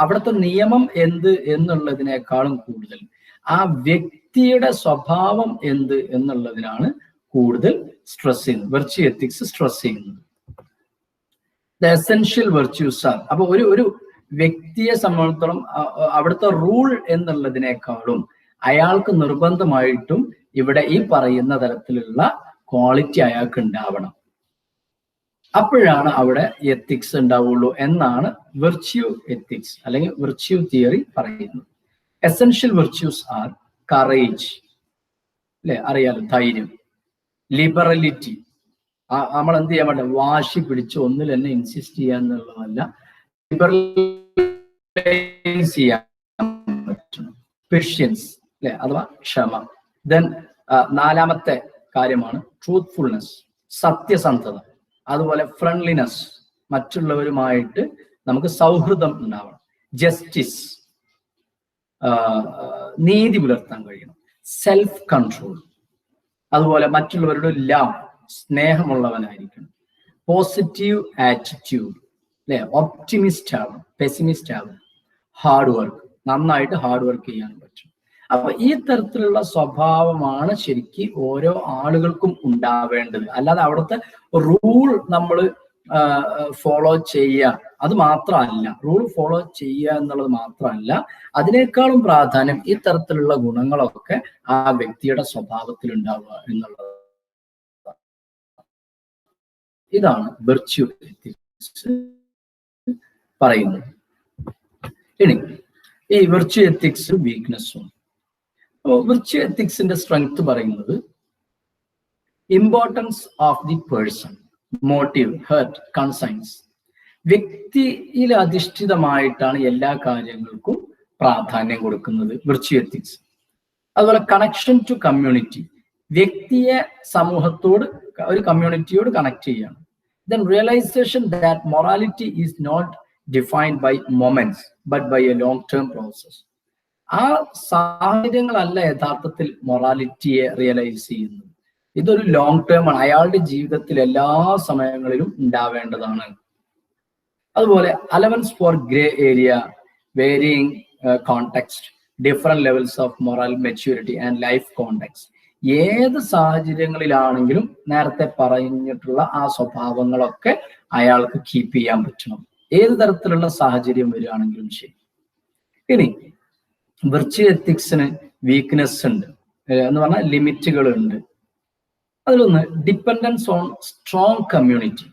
അവിടുത്തെ നിയമം എന്ത് എന്നുള്ളതിനേക്കാളും കൂടുതൽ ആ വ്യക്തിയുടെ സ്വഭാവം എന്ത് എന്നുള്ളതിനാണ് കൂടുതൽ സ്ട്രെസ് ചെയ്യുന്നത്, വെർച്യു എത്തിക്സ് സ്ട്രെസ് ചെയ്യുന്നത്. ദ എസെൻഷ്യൽ വെർച്യൂസ് ആർ, അപ്പൊ ഒരു വ്യക്തിയെ സംബന്ധിച്ചിടത്തോളം അവിടുത്തെ റൂൾ എന്നുള്ളതിനേക്കാളും അയാൾക്ക് നിർബന്ധമായിട്ടും ഇവിടെ ഈ പറയുന്ന തരത്തിലുള്ള ക്വാളിറ്റി അയാൾക്ക് ഉണ്ടാവണം. അപ്പോഴാണ് അവിടെ എത്തിക്സ് ഉണ്ടാവുള്ളൂ എന്നാണ് വെർച്യു എത്തിക്സ് അല്ലെങ്കിൽ വെർച്യു തിയറി പറയുന്നത്. എസെൻഷ്യൽ വെർച്യൂസ് ആർ കറേജ്, അല്ലെ, അറിയാലോ, ധൈര്യം, ലിബറലിറ്റി, നമ്മൾ എന്ത് ചെയ്യാൻ പറ്റില്ല, വാശി പിടിച്ച് ഒന്നിൽ തന്നെ ഇൻസിസ്റ്റ് ചെയ്യാൻ എന്നുള്ളതല്ല, ലിബറലൈസ് ചെയ്യാൻ പറ്റണം. പേഷ്യൻസ്, അല്ലെ, അഥവാ ക്ഷമ. ദെൻ നാലാമത്തെ കാര്യമാണ് ട്രൂത്ത്ഫുൾനെസ്, സത്യസന്ധത. അതുപോലെ ഫ്രണ്ട്ലിനെസ്, മറ്റുള്ളവരുമായിട്ട് നമുക്ക് സൗഹൃദം ഉണ്ടാവണം. ജസ്റ്റിസ്, നീതി പുലർത്താൻ കഴിയണം. സെൽഫ് കൺട്രോൾ, അതുപോലെ മറ്റുള്ളവരുടെ ലവ്, സ്നേഹമുള്ളവനായിരിക്കണം. പോസിറ്റീവ് ആറ്റിറ്റ്യൂഡ്, അല്ലെ, ഓപ്റ്റിമിസ്റ്റ് ആവണം, പെസിമിസ്റ്റ് ആവണം. ഹാർഡ് വർക്ക്, നന്നായിട്ട് ഹാർഡ് വർക്ക് ചെയ്യാൻ പറ്റും. അപ്പൊ ഈ തരത്തിലുള്ള സ്വഭാവമാണ് ശരിക്കും ഓരോ ആളുകൾക്കും ഉണ്ടാവേണ്ടത്. അല്ലാതെ അവിടുത്തെ റൂൾ നമ്മൾ ഫോളോ ചെയ്യുക, അത് മാത്രമല്ല, റൂൾ ഫോളോ ചെയ്യുക എന്നുള്ളത് മാത്രമല്ല, അതിനേക്കാളും പ്രാധാന്യം ഈ തരത്തിലുള്ള ഗുണങ്ങളൊക്കെ ആ വ്യക്തിയുടെ സ്വഭാവത്തിൽ ഉണ്ടാവുക എന്നുള്ളത്. ഇതാണ് വെർച്യു എത്തിക്സ് പറയുന്നത്. ഇനി ഈ വെർച്യു എത്തിക്സ് വീക്ക്നെസ്സും. വിർച്യു എത്തിക്സിന്റെ സ്ട്രെങ്ത് പറയുന്നത് importance of the person, motive, heart, conscience. വ്യക്തിയിൽ അധിഷ്ഠിതമായിട്ടാണ് എല്ലാ കാര്യങ്ങൾക്കും പ്രാധാന്യം കൊടുക്കുന്നത് വിർച്യു എത്തിക്സ്. അതുപോലെ കണക്ഷൻ ടു കമ്മ്യൂണിറ്റി, വ്യക്തിയെ സമൂഹത്തോട്, ഒരു കമ്മ്യൂണിറ്റിയോട് കണക്ട് ചെയ്യാണ്. Then realisation that morality is not defined by moments but by a long term process. ആ സാഹചര്യങ്ങളല്ല യഥാർത്ഥത്തിൽ മൊറാലിറ്റിയെ റിയലൈസ് ചെയ്യുന്നത്. ഇതൊരു ലോങ് ടേം ആണ്, അയാളുടെ ജീവിതത്തിൽ എല്ലാ സമയങ്ങളിലും ഉണ്ടാവേണ്ടതാണ്. അതുപോലെ allowance for grey area, varying context, different levels of moral maturity and life context. ഏത് സാഹചര്യങ്ങളിലാണെങ്കിലും നേരത്തെ പറഞ്ഞിട്ടുള്ള ആ സ്വഭാവങ്ങളൊക്കെ അയാൾക്ക് കീപ്പ് ചെയ്യാൻ പറ്റണം, ഏത് തരത്തിലുള്ള സാഹചര്യം വരികയാണെങ്കിലും ശരി. ഇനി വിർച്യു എത്തിക്സിന് വീക്ക്നെസ് ഉണ്ട് എന്ന് പറഞ്ഞാൽ ലിമിറ്റുകൾ ഉണ്ട്. അതിലൊന്ന് ഡിപ്പെൻഡൻസ് ഓൺ സ്ട്രോങ് കമ്മ്യൂണിറ്റി.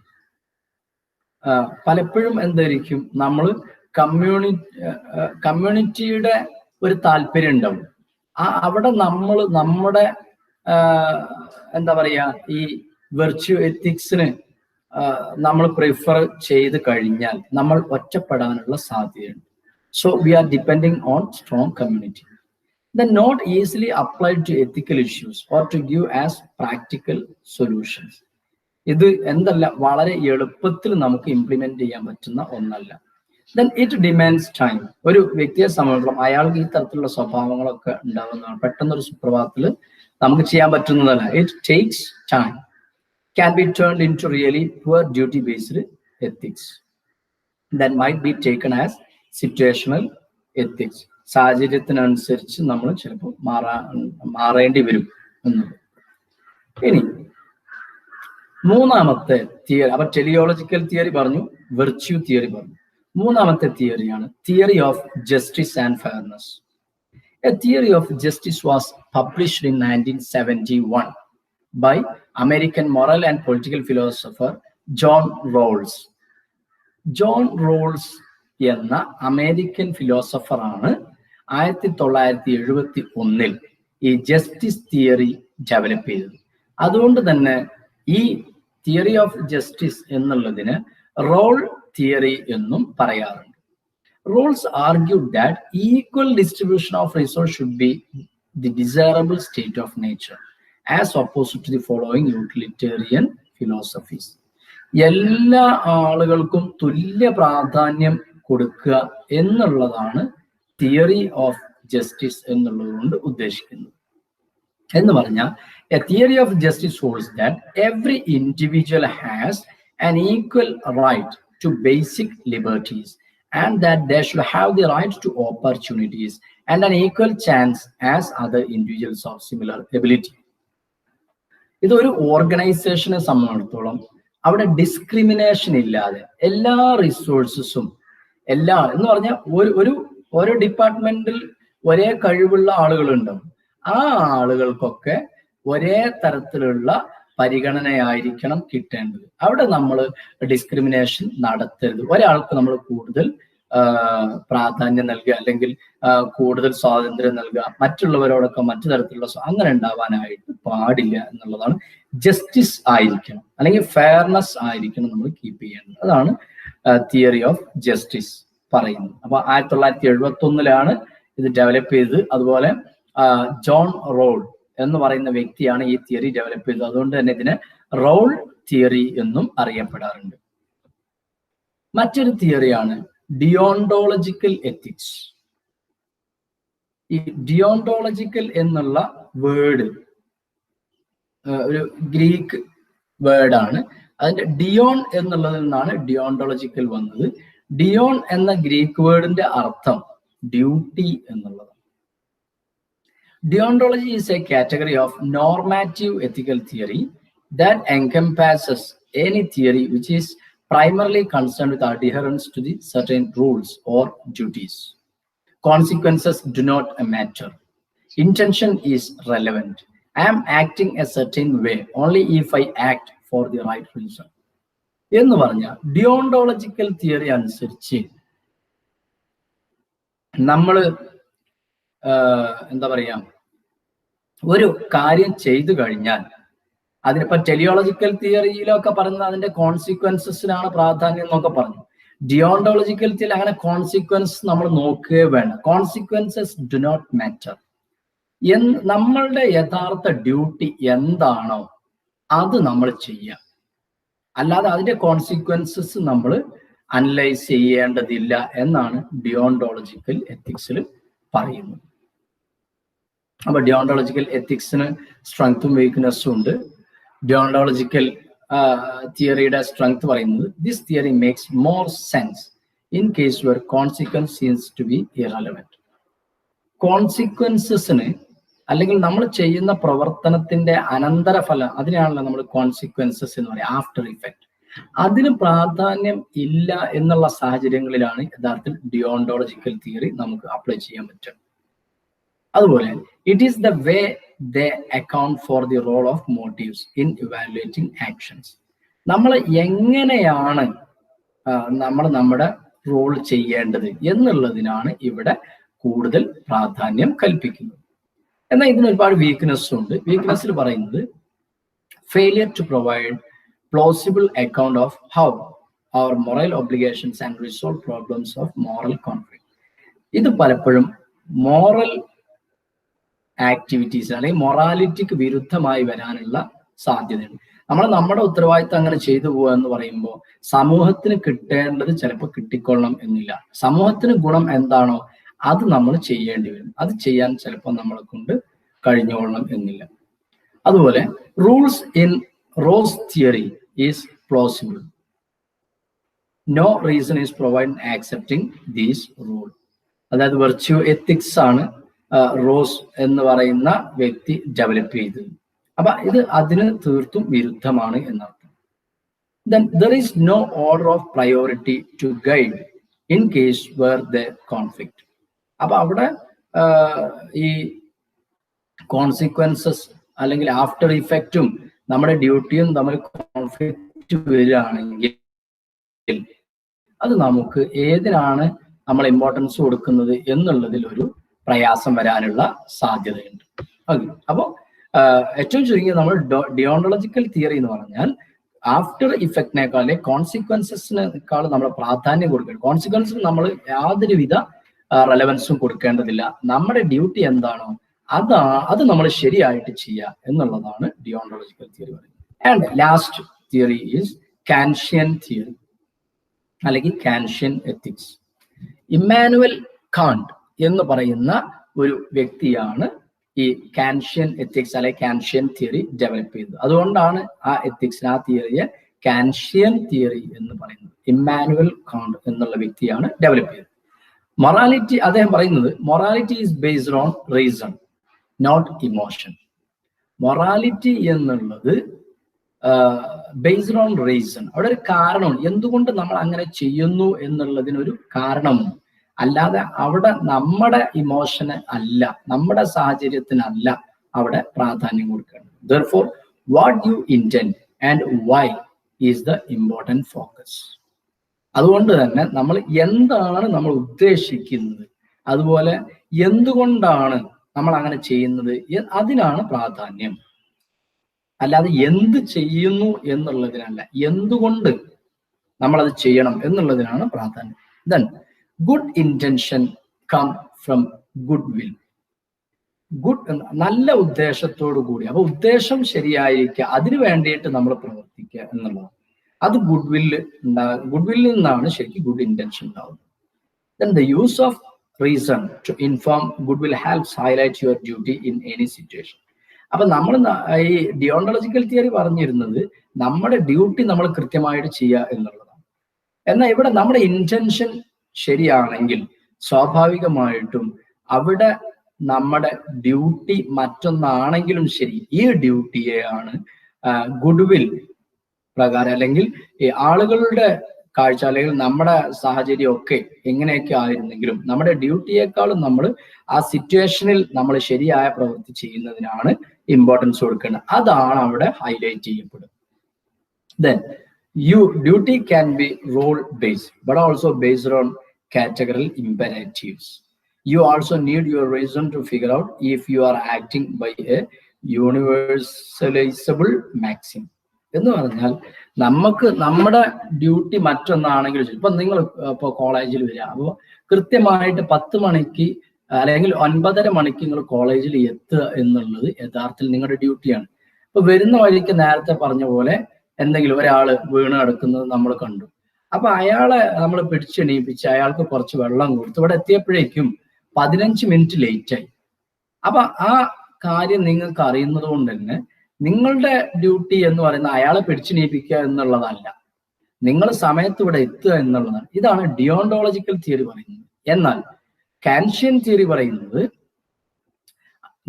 പലപ്പോഴും എന്തായിരിക്കും, നമ്മൾ കമ്മ്യൂണിറ്റിയുടെ ഒരു താല്പര്യം ഉണ്ടാവും. അവിടെ നമ്മൾ നമ്മുടെ എന്താ പറയാ, ഈ വെർച്യു എത്തിക്സിന് നമ്മൾ പ്രിഫർ ചെയ്ത് കഴിഞ്ഞാൽ നമ്മൾ ഒറ്റപ്പെടാനുള്ള സാധ്യതയുണ്ട്. So we are depending on strong community. Then not easily applied to ethical issues or to give as practical solutions. ഇത് എന്തല്ല, വളരെ എളുപ്പത്തിൽ നമുക്ക് ഇംപ്ലിമെന്റ് ചെയ്യാൻ പറ്റുന്ന ഒന്നല്ല. Then it demands time. ഒരു വ്യക്തിയെ സംബന്ധിച്ചിടത്തോളം അയാൾക്ക് ഈ തരത്തിലുള്ള സ്വഭാവങ്ങളൊക്കെ ഉണ്ടാകുന്നതാണ്. പെട്ടെന്നൊരു സുപ്രഭാതത്തിൽ നമുക്ക് ചെയ്യാൻ പറ്റുന്നതല്ല. It takes time. Can be turned into really poor duty based ethics that might be taken as situational ethics. സാഹചര്യത്തിനനുസരിച്ച് നമ്മൾ ചിലപ്പോൾ മാറേണ്ടി വരും എന്നത്. ഇനി മൂന്നാമത്തെ തിയറി, അപ്പൊ ടെലിയോളജിക്കൽ തിയറി പറഞ്ഞു, വെർച്യൂ തിയറി പറഞ്ഞു. മൂന്നാമത്തെ തിയറിയാണ് theory of justice and fairness. A theory of justice was published in 1971 by American moral and political philosopher John Rawls. John Rolls എന്ന അമേരിക്കൻ ഫിലോസഫറാണ് 1971 ഈ ജസ്റ്റിസ് തിയറി ഡെവലപ്പ് ചെയ്തത്. അതുകൊണ്ട് തന്നെ ഈ തിയറി ഓഫ് ജസ്റ്റിസ് എന്നുള്ളതിന് റോൾ തിയറി എന്നും പറയാറുണ്ട്. Rawls argued that equal distribution of resources should be the desirable state of nature, as opposed to the following utilitarian philosophies. എല്ലാ ആളുകൾക്കും തുല്യ പ്രാധാന്യം കൊടുക്കുക എന്നുള്ളതാണ് തിയറി ഓഫ് ജസ്റ്റിസ് എന്നുള്ളതുകൊണ്ട് ഉദ്ദേശിക്കുന്നത്. എന്ന് പറഞ്ഞാൽ a theory of justice holds that every individual has an equal right to basic liberties, and that they should have the right to opportunities and an equal chance as other individuals of similar ability. ഇതൊരു ഓർഗനൈസേഷനെ സംബന്ധിച്ചിടത്തോളം അവിടെ discrimination ഇല്ലാതെ എല്ലാ റിസോഴ്സസും എല്ലാ എന്ന് പറഞ്ഞാൽ ഒരു ഡിപ്പാർട്ട്മെന്റിൽ ഒരേ കഴിവുള്ള ആളുകളുണ്ടാവും. ആ ആളുകൾക്കൊക്കെ ഒരേ തരത്തിലുള്ള പരിഗണനയായിരിക്കണം കിട്ടേണ്ടത്. അവിടെ നമ്മൾ ഡിസ്ക്രിമിനേഷൻ നടത്തരുത്. ഒരാൾക്ക് നമ്മൾ കൂടുതൽ പ്രാധാന്യം നൽകുക അല്ലെങ്കിൽ കൂടുതൽ സ്വാതന്ത്ര്യം നൽകുക, മറ്റുള്ളവരോടൊക്കെ മറ്റു തരത്തിലുള്ള അങ്ങനെ ഉണ്ടാവാനായിട്ട് പാടില്ല എന്നുള്ളതാണ്. ജസ്റ്റിസ് ആയിരിക്കണം അല്ലെങ്കിൽ ഫെയർനെസ് ആയിരിക്കണം നമ്മൾ കീപ്പ് ചെയ്യേണ്ടത്. അതാണ് തിയറി ഓഫ് ജസ്റ്റിസ് പറയുന്നത്. അപ്പൊ 1971 ഇത് ഡെവലപ്പ് ചെയ്തത്. അതുപോലെ ജോൺ റോൾ എന്ന് പറയുന്ന വ്യക്തിയാണ് ഈ തിയറി ഡെവലപ്പ് ചെയ്തത്. അതുകൊണ്ട് തന്നെ ഇതിനെ റോൾ തിയറി എന്നും അറിയപ്പെടാറുണ്ട്. മറ്റൊരു തിയറിയാണ് ഡിയോണ്ടോളജിക്കൽ എത്തിക്സ്. ഈ ഡിയോണ്ടോളജിക്കൽ എന്നുള്ള വേർഡ് ഒരു ഗ്രീക്ക് വേർഡാണ്. അതിന്റെ ഡിയോൺ എന്നുള്ളതിൽ നിന്നാണ് ഡിയോണ്ടോളജിക്കൽ വന്നത്. ഡിയോൺ എന്ന ഗ്രീക്ക് വേർഡിന്റെ അർത്ഥം ഡ്യൂട്ടി എന്നുള്ളതാണ്. Deontology is a category of normative ethical theory that encompasses any theory which is primarily concerned with adherence to the certain rules or duties. Consequences do not matter. Intention is relevant. I am acting a certain way only if I act for the right reason. എന്ന് പറഞ്ഞാൽ ഡിയോണ്ടോളജിക്കൽ theory അനുസരിച്ച് നമ്മൾ എന്താ പറയാ, ഒരു കാര്യം ചെയ്തു കഴിഞ്ഞാൽ അതിനിപ്പോ ടെലിയോളജിക്കൽ തിയറിയിലൊക്കെ പറയുന്നത് അതിന്റെ കോൺസിക്വൻസസിനാണ് പ്രാധാന്യം എന്നൊക്കെ പറഞ്ഞു. ഡിയോണ്ടോളജിക്കൽ തിയറി അങ്ങനെ കോൺസിക്വൻസ് നമ്മൾ നോക്കുകയേ വേണം. Consequences do not matter. നമ്മളുടെ യഥാർത്ഥ ഡ്യൂട്ടി എന്താണോ അത് നമ്മൾ ചെയ്യാം, അല്ലാതെ അതിന്റെ കോൺസിക്വൻസസ് നമ്മൾ അനലൈസ് ചെയ്യേണ്ടതില്ല എന്നാണ് ഡിയോണ്ടോളജിക്കൽ എത്തിക്സിൽ പറയുന്നത്. അപ്പൊ ഡിയോണ്ടോളജിക്കൽ എത്തിക്സിന് സ്ട്രെങ്ത്തും വീക്ക്നെസ്സും ഉണ്ട്. ഡിയോണ്ടോളജിക്കൽ തിയറിയുടെ സ്ട്രെങ്ത് പറയുന്നത് this theory makes more sense in case where consequence seems to be irrelevant. കോൺസിക്വൻസസിന് അല്ലെങ്കിൽ നമ്മൾ ചെയ്യുന്ന പ്രവർത്തനത്തിന്റെ അനന്തരഫലം, അതിനാണല്ലോ നമ്മൾ കോൺസിക്വൻസസ് എന്ന് പറയുക, ആഫ്റ്റർ ഇഫക്റ്റ്, അതിന് പ്രാധാന്യം ഇല്ല എന്നുള്ള സാഹചര്യങ്ങളിലാണ് യഥാർത്ഥത്തിൽ ഡിയോണ്ടോളജിക്കൽ തിയറി നമുക്ക് അപ്ലൈ ചെയ്യാൻ പറ്റും. അതുപോലെ it is the way they account for the role of motives in evaluating actions. നമ്മൾ എങ്ങനെയാണ് നമ്മുടെ റോൾ ചെയ്യേണ്ടത് എന്നുള്ളതിനാണ് ഇവിടെ കൂടുതൽ പ്രാധാന്യം കൽപ്പിക്കുന്നത്. എന്നാൽ ഇതിന് ഒരുപാട് വീക്ക്നെസ്സും ഉണ്ട്. വീക്ക്നെസ്സിൽ പറയുന്നത് failure to provide plausible account of how our moral obligations and resolve problems of moral conflict. ഇത് പലപ്പോഴും മോറൽ ആക്ടിവിറ്റീസ് അല്ലെങ്കിൽ മൊറാലിറ്റിക്ക് വിരുദ്ധമായി വരാനുള്ള സാധ്യതയുണ്ട്. നമ്മുടെ ഉത്തരവാദിത്തം അങ്ങനെ ചെയ്തു പോകുക എന്ന് പറയുമ്പോൾ സമൂഹത്തിന് കിട്ടേണ്ടത് ചിലപ്പോൾ കിട്ടിക്കൊള്ളണം എന്നില്ല. സമൂഹത്തിന് ഗുണം എന്താണോ അത് നമ്മൾ ചെയ്യേണ്ടി വരും. അത് ചെയ്യാൻ ചിലപ്പോൾ നമ്മളെ കൊണ്ട് കഴിഞ്ഞുകൊള്ളണം എന്നില്ല. അതുപോലെ rules in rose theory is plausible. No reason is provided accepting these rules. അതായത് വെർച്യൂ എത്തിക്സ് ആണ് റോസ് എന്ന് പറയുന്ന വ്യക്തി ഡെവലപ്പ് ചെയ്തത്. അപ്പൊ ഇത് അതിന് തീർത്തും വിരുദ്ധമാണ് എന്നർത്ഥം. then there is no order of priority to guide in case where the conflict. അപ്പൊ അവിടെ ഈ കോൺസിക്വൻസസ് അല്ലെങ്കിൽ ആഫ്റ്റർ ഇഫക്റ്റും നമ്മുടെ ഡ്യൂട്ടിയും തമ്മിൽ കോൺഫ്ലിക്റ്റ് വരികയാണെങ്കിൽ അത് നമുക്ക് ഏതിനാണ് നമ്മൾ ഇമ്പോർട്ടൻസ് കൊടുക്കുന്നത് എന്നുള്ളതിൽ ഒരു പ്രയാസം വരാനുള്ള സാധ്യതയുണ്ട്. അപ്പോൾ ഏറ്റവും ചുരുങ്ങിയ നമ്മൾ ഡിയോണ്ടോളജിക്കൽ തിയറി എന്ന് പറഞ്ഞാൽ ആഫ്റ്റർ ഇഫക്റ്റിനേക്കാളെ കോൺസിക്വൻസസിനേക്കാൾ നമ്മൾ പ്രാധാന്യം കൊടുക്കണം. കോൺസിക്വൻസിന് നമ്മൾ യാതൊരുവിധ റെലവൻസും കൊടുക്കേണ്ടതില്ല. നമ്മുടെ ഡ്യൂട്ടി എന്താണോ അത് നമ്മൾ ശരിയായിട്ട് ചെയ്യുക എന്നുള്ളതാണ് ഡിയോണ്ടോളജിക്കൽ തിയറി പറയുന്നത്. And last theory is Kantian theory അല്ലെങ്കിൽ കാൻഷ്യൻ എത്തിക്സ്. ഇമ്മാനുവൽ കാന്റ് എന്ന് പറയുന്ന ഒരു വ്യക്തിയാണ് ഈ കാൻഷ്യൻ എത്തിക്സ് അല്ലെങ്കിൽ കാൻഷ്യൻ തിയറി ഡെവലപ്പ് ചെയ്തത്. അതുകൊണ്ടാണ് ആ എത്തിക്സിന് ആ തിയറിയെ കാൻഷ്യൻ തിയറി എന്ന് പറയുന്നത്. ഇമ്മാനുവൽ കാന്റ് എന്നുള്ള വ്യക്തിയാണ് ഡെവലപ്പ് ചെയ്തത്. മൊറാലിറ്റി, അദ്ദേഹം പറയുന്നത് morality is based on reason not emotion. Morality എന്നുള്ളത് ബേസ്ഡ് ഓൺ റീസൺ, അവിടെ ഒരു കാരണം, എന്തുകൊണ്ട് നമ്മൾ അങ്ങനെ ചെയ്യുന്നു എന്നുള്ളതിനൊരു കാരണമുണ്ട്. അല്ലാതെ അവിടെ നമ്മുടെ ഇമോഷന് അല്ല, നമ്മുടെ സാഹചര്യത്തിനല്ല അവിടെ പ്രാധാന്യം കൊടുക്കേണ്ടത്. Therefore, what you intend and why is the important focus. അതുകൊണ്ട് തന്നെ നമ്മൾ എന്താണ് നമ്മൾ ഉദ്ദേശിക്കുന്നത്, അതുപോലെ എന്തുകൊണ്ടാണ് നമ്മൾ അങ്ങനെ ചെയ്യുന്നത്, അതിനാണ് പ്രാധാന്യം. അല്ലാതെ എന്ത് ചെയ്യുന്നു എന്നുള്ളതിനല്ല, എന്തുകൊണ്ട് നമ്മളത് ചെയ്യണം എന്നുള്ളതിനാണ് പ്രാധാന്യം. Then good intention come from good will. Good, നല്ല ഉദ്ദേശത്തോടു കൂടി, അപ്പൊ ഉദ്ദേശം ശരിയായിരിക്കുക, അതിനു വേണ്ടിയിട്ട് നമ്മൾ പ്രവർത്തിക്കുക എന്നുള്ളതാണ്. അത് ഗുഡ് വില്ലിൽ നിന്നാണ് ശരിക്കും ഗുഡ് ഇന്റൻഷൻ ഉണ്ടാവുന്നത്. Then the use of reason to inform good will helps highlight your duty in any situation. അപ്പൊ നമ്മൾ ഈ ഡിയോണ്ടോളജിക്കൽ തിയറി പറഞ്ഞിരുന്നത് നമ്മുടെ ഡ്യൂട്ടി നമ്മൾ കൃത്യമായിട്ട് ചെയ്യുക എന്നുള്ളതാണ്. എന്നാൽ ഇവിടെ നമ്മുടെ ഇന്റൻഷൻ ശരിയാണെങ്കിൽ സ്വാഭാവികമായിട്ടും അവിടെ നമ്മുടെ ഡ്യൂട്ടി മറ്റൊന്നാണെങ്കിലും ശരി, ഈ ഡ്യൂട്ടിയെയാണ് ഗുഡ് വിൽ പ്രകാരം അല്ലെങ്കിൽ ഈ ആളുകളുടെ കാഴ്ച അല്ലെങ്കിൽ നമ്മുടെ സാഹചര്യം ഒക്കെ എങ്ങനെയൊക്കെ ആയിരുന്നെങ്കിലും നമ്മുടെ ഡ്യൂട്ടിയേക്കാളും നമ്മൾ ആ സിറ്റുവേഷനിൽ നമ്മൾ ശരിയായ പ്രവൃത്തി ചെയ്യുന്നതിനാണ് ഇമ്പോർട്ടൻസ് കൊടുക്കേണ്ടത്. അതാണ് അവിടെ ഹൈലൈറ്റ് ചെയ്യപ്പെടുന്നത്. Then duty can be role based but also based on categorical imperatives. You also need your reason to figure out if you are acting by a universalizable maxim. എന്ന് പറഞ്ഞാൽ നമുക്ക് നമ്മുടെ ഡ്യൂട്ടി മറ്റൊന്നാണെങ്കിൽ, ഇപ്പൊ നിങ്ങൾ ഇപ്പൊ കോളേജിൽ വരിക, അപ്പോൾ കൃത്യമായിട്ട് 10 മണിക്ക് അല്ലെങ്കിൽ 9:30 മണിക്ക് നിങ്ങൾ കോളേജിൽ എത്തുക എന്നുള്ളത് യഥാർത്ഥത്തിൽ നിങ്ങളുടെ ഡ്യൂട്ടിയാണ്. ഇപ്പൊ വരുന്ന വഴിക്ക് നേരത്തെ പറഞ്ഞ പോലെ എന്തെങ്കിലും ഒരാള് വീണ് കിടക്കുന്നത് നമ്മൾ കണ്ടു, അപ്പൊ അയാളെ നമ്മൾ പിടിച്ചെണീപ്പിച്ച് അയാൾക്ക് കുറച്ച് വെള്ളം കൊടുത്ത് ഇവിടെ എത്തിയപ്പോഴേക്കും 15 മിനിറ്റ് ലേറ്റായി. അപ്പൊ ആ കാര്യം നിങ്ങൾക്ക് അറിയുന്നത് കൊണ്ട് തന്നെ നിങ്ങളുടെ ഡ്യൂട്ടി എന്ന് പറയുന്ന അയാളെ പിടിച്ചെണീപ്പിക്കുക എന്നുള്ളതല്ല, നിങ്ങൾ സമയത്ത് ഇവിടെ എത്തുക എന്നുള്ളതാണ്. ഇതാണ് ഡിയോണ്ടോളജിക്കൽ തിയറി പറയുന്നത്. എന്നാൽ കാൻഷ്യൻ തിയറി പറയുന്നത്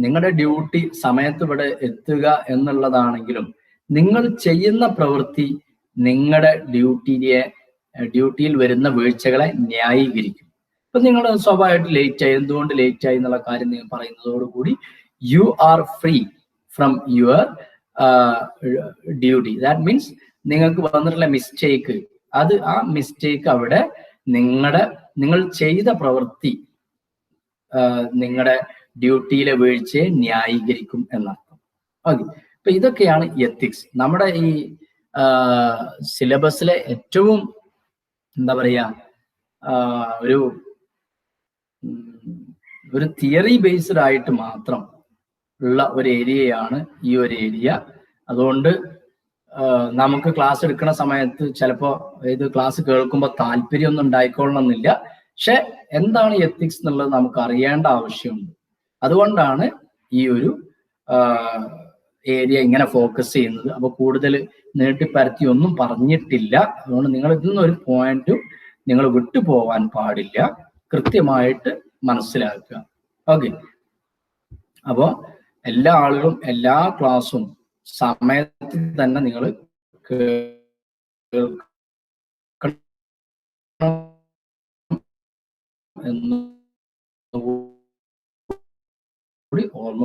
നിങ്ങളുടെ ഡ്യൂട്ടി സമയത്ത് ഇവിടെ എത്തുക എന്നുള്ളതാണെങ്കിലും നിങ്ങൾ ചെയ്യുന്ന പ്രവൃത്തി നിങ്ങളുടെ ഡ്യൂട്ടിയിൽ വരുന്ന വീഴ്ചകളെ ന്യായീകരിക്കും. ഇപ്പൊ നിങ്ങൾ സ്വാഭാവികമായിട്ട് ലേറ്റായി, എന്തുകൊണ്ട് ലേറ്റായി എന്നുള്ള കാര്യം നിങ്ങൾ പറയുന്നതോടുകൂടി you are free from your duty. That means നിങ്ങൾക്ക് വന്നിട്ടുള്ള മിസ്റ്റേക്ക്, ആ മിസ്റ്റേക്ക് അവിടെ നിങ്ങൾ ചെയ്ത പ്രവൃത്തി നിങ്ങളുടെ ഡ്യൂട്ടിയിലെ വീഴ്ചയെ ന്യായീകരിക്കും എന്നർത്ഥം. ഓക്കെ, അപ്പൊ ഇതൊക്കെയാണ് എത്തിക്സ്. നമ്മുടെ ഈ സിലബസിലെ ഏറ്റവും എന്താ പറയാ ഒരു തിയറി ബേസ്ഡ് ആയിട്ട് മാത്രം ഉള്ള ഒരു ഏരിയയാണ് ഈ ഒരു ഏരിയ. അതുകൊണ്ട് നമുക്ക് ക്ലാസ് എടുക്കുന്ന സമയത്ത് ചിലപ്പോൾ ഇത് ക്ലാസ് കേൾക്കുമ്പോൾ താല്പര്യമൊന്നും ഉണ്ടായിക്കൊള്ളണമെന്നില്ല. പക്ഷെ എന്താണ് എത്തിക്സ് എന്നുള്ളത് നമുക്ക് അറിയേണ്ട ആവശ്യമുണ്ട്. അതുകൊണ്ടാണ് ഈ ഒരു ഏരിയ ഇങ്ങനെ ഫോക്കസ് ചെയ്യുന്നത്. അപ്പൊ കൂടുതൽ നീട്ടിപ്പരത്തി ഒന്നും പറഞ്ഞിട്ടില്ല. അതുകൊണ്ട് നിങ്ങൾ ഇതിന്നൊരു പോയിന്റും നിങ്ങൾ വിട്ടുപോകാൻ പാടില്ല, കൃത്യമായിട്ട് മനസ്സിലാക്കുക. ഓക്കെ, അപ്പോ എല്ലാ ആളുകളും എല്ലാ ക്ലാസ്സും സമയത്തിൽ തന്നെ നിങ്ങൾ എന്ന് കൂടി ഓർമ്മ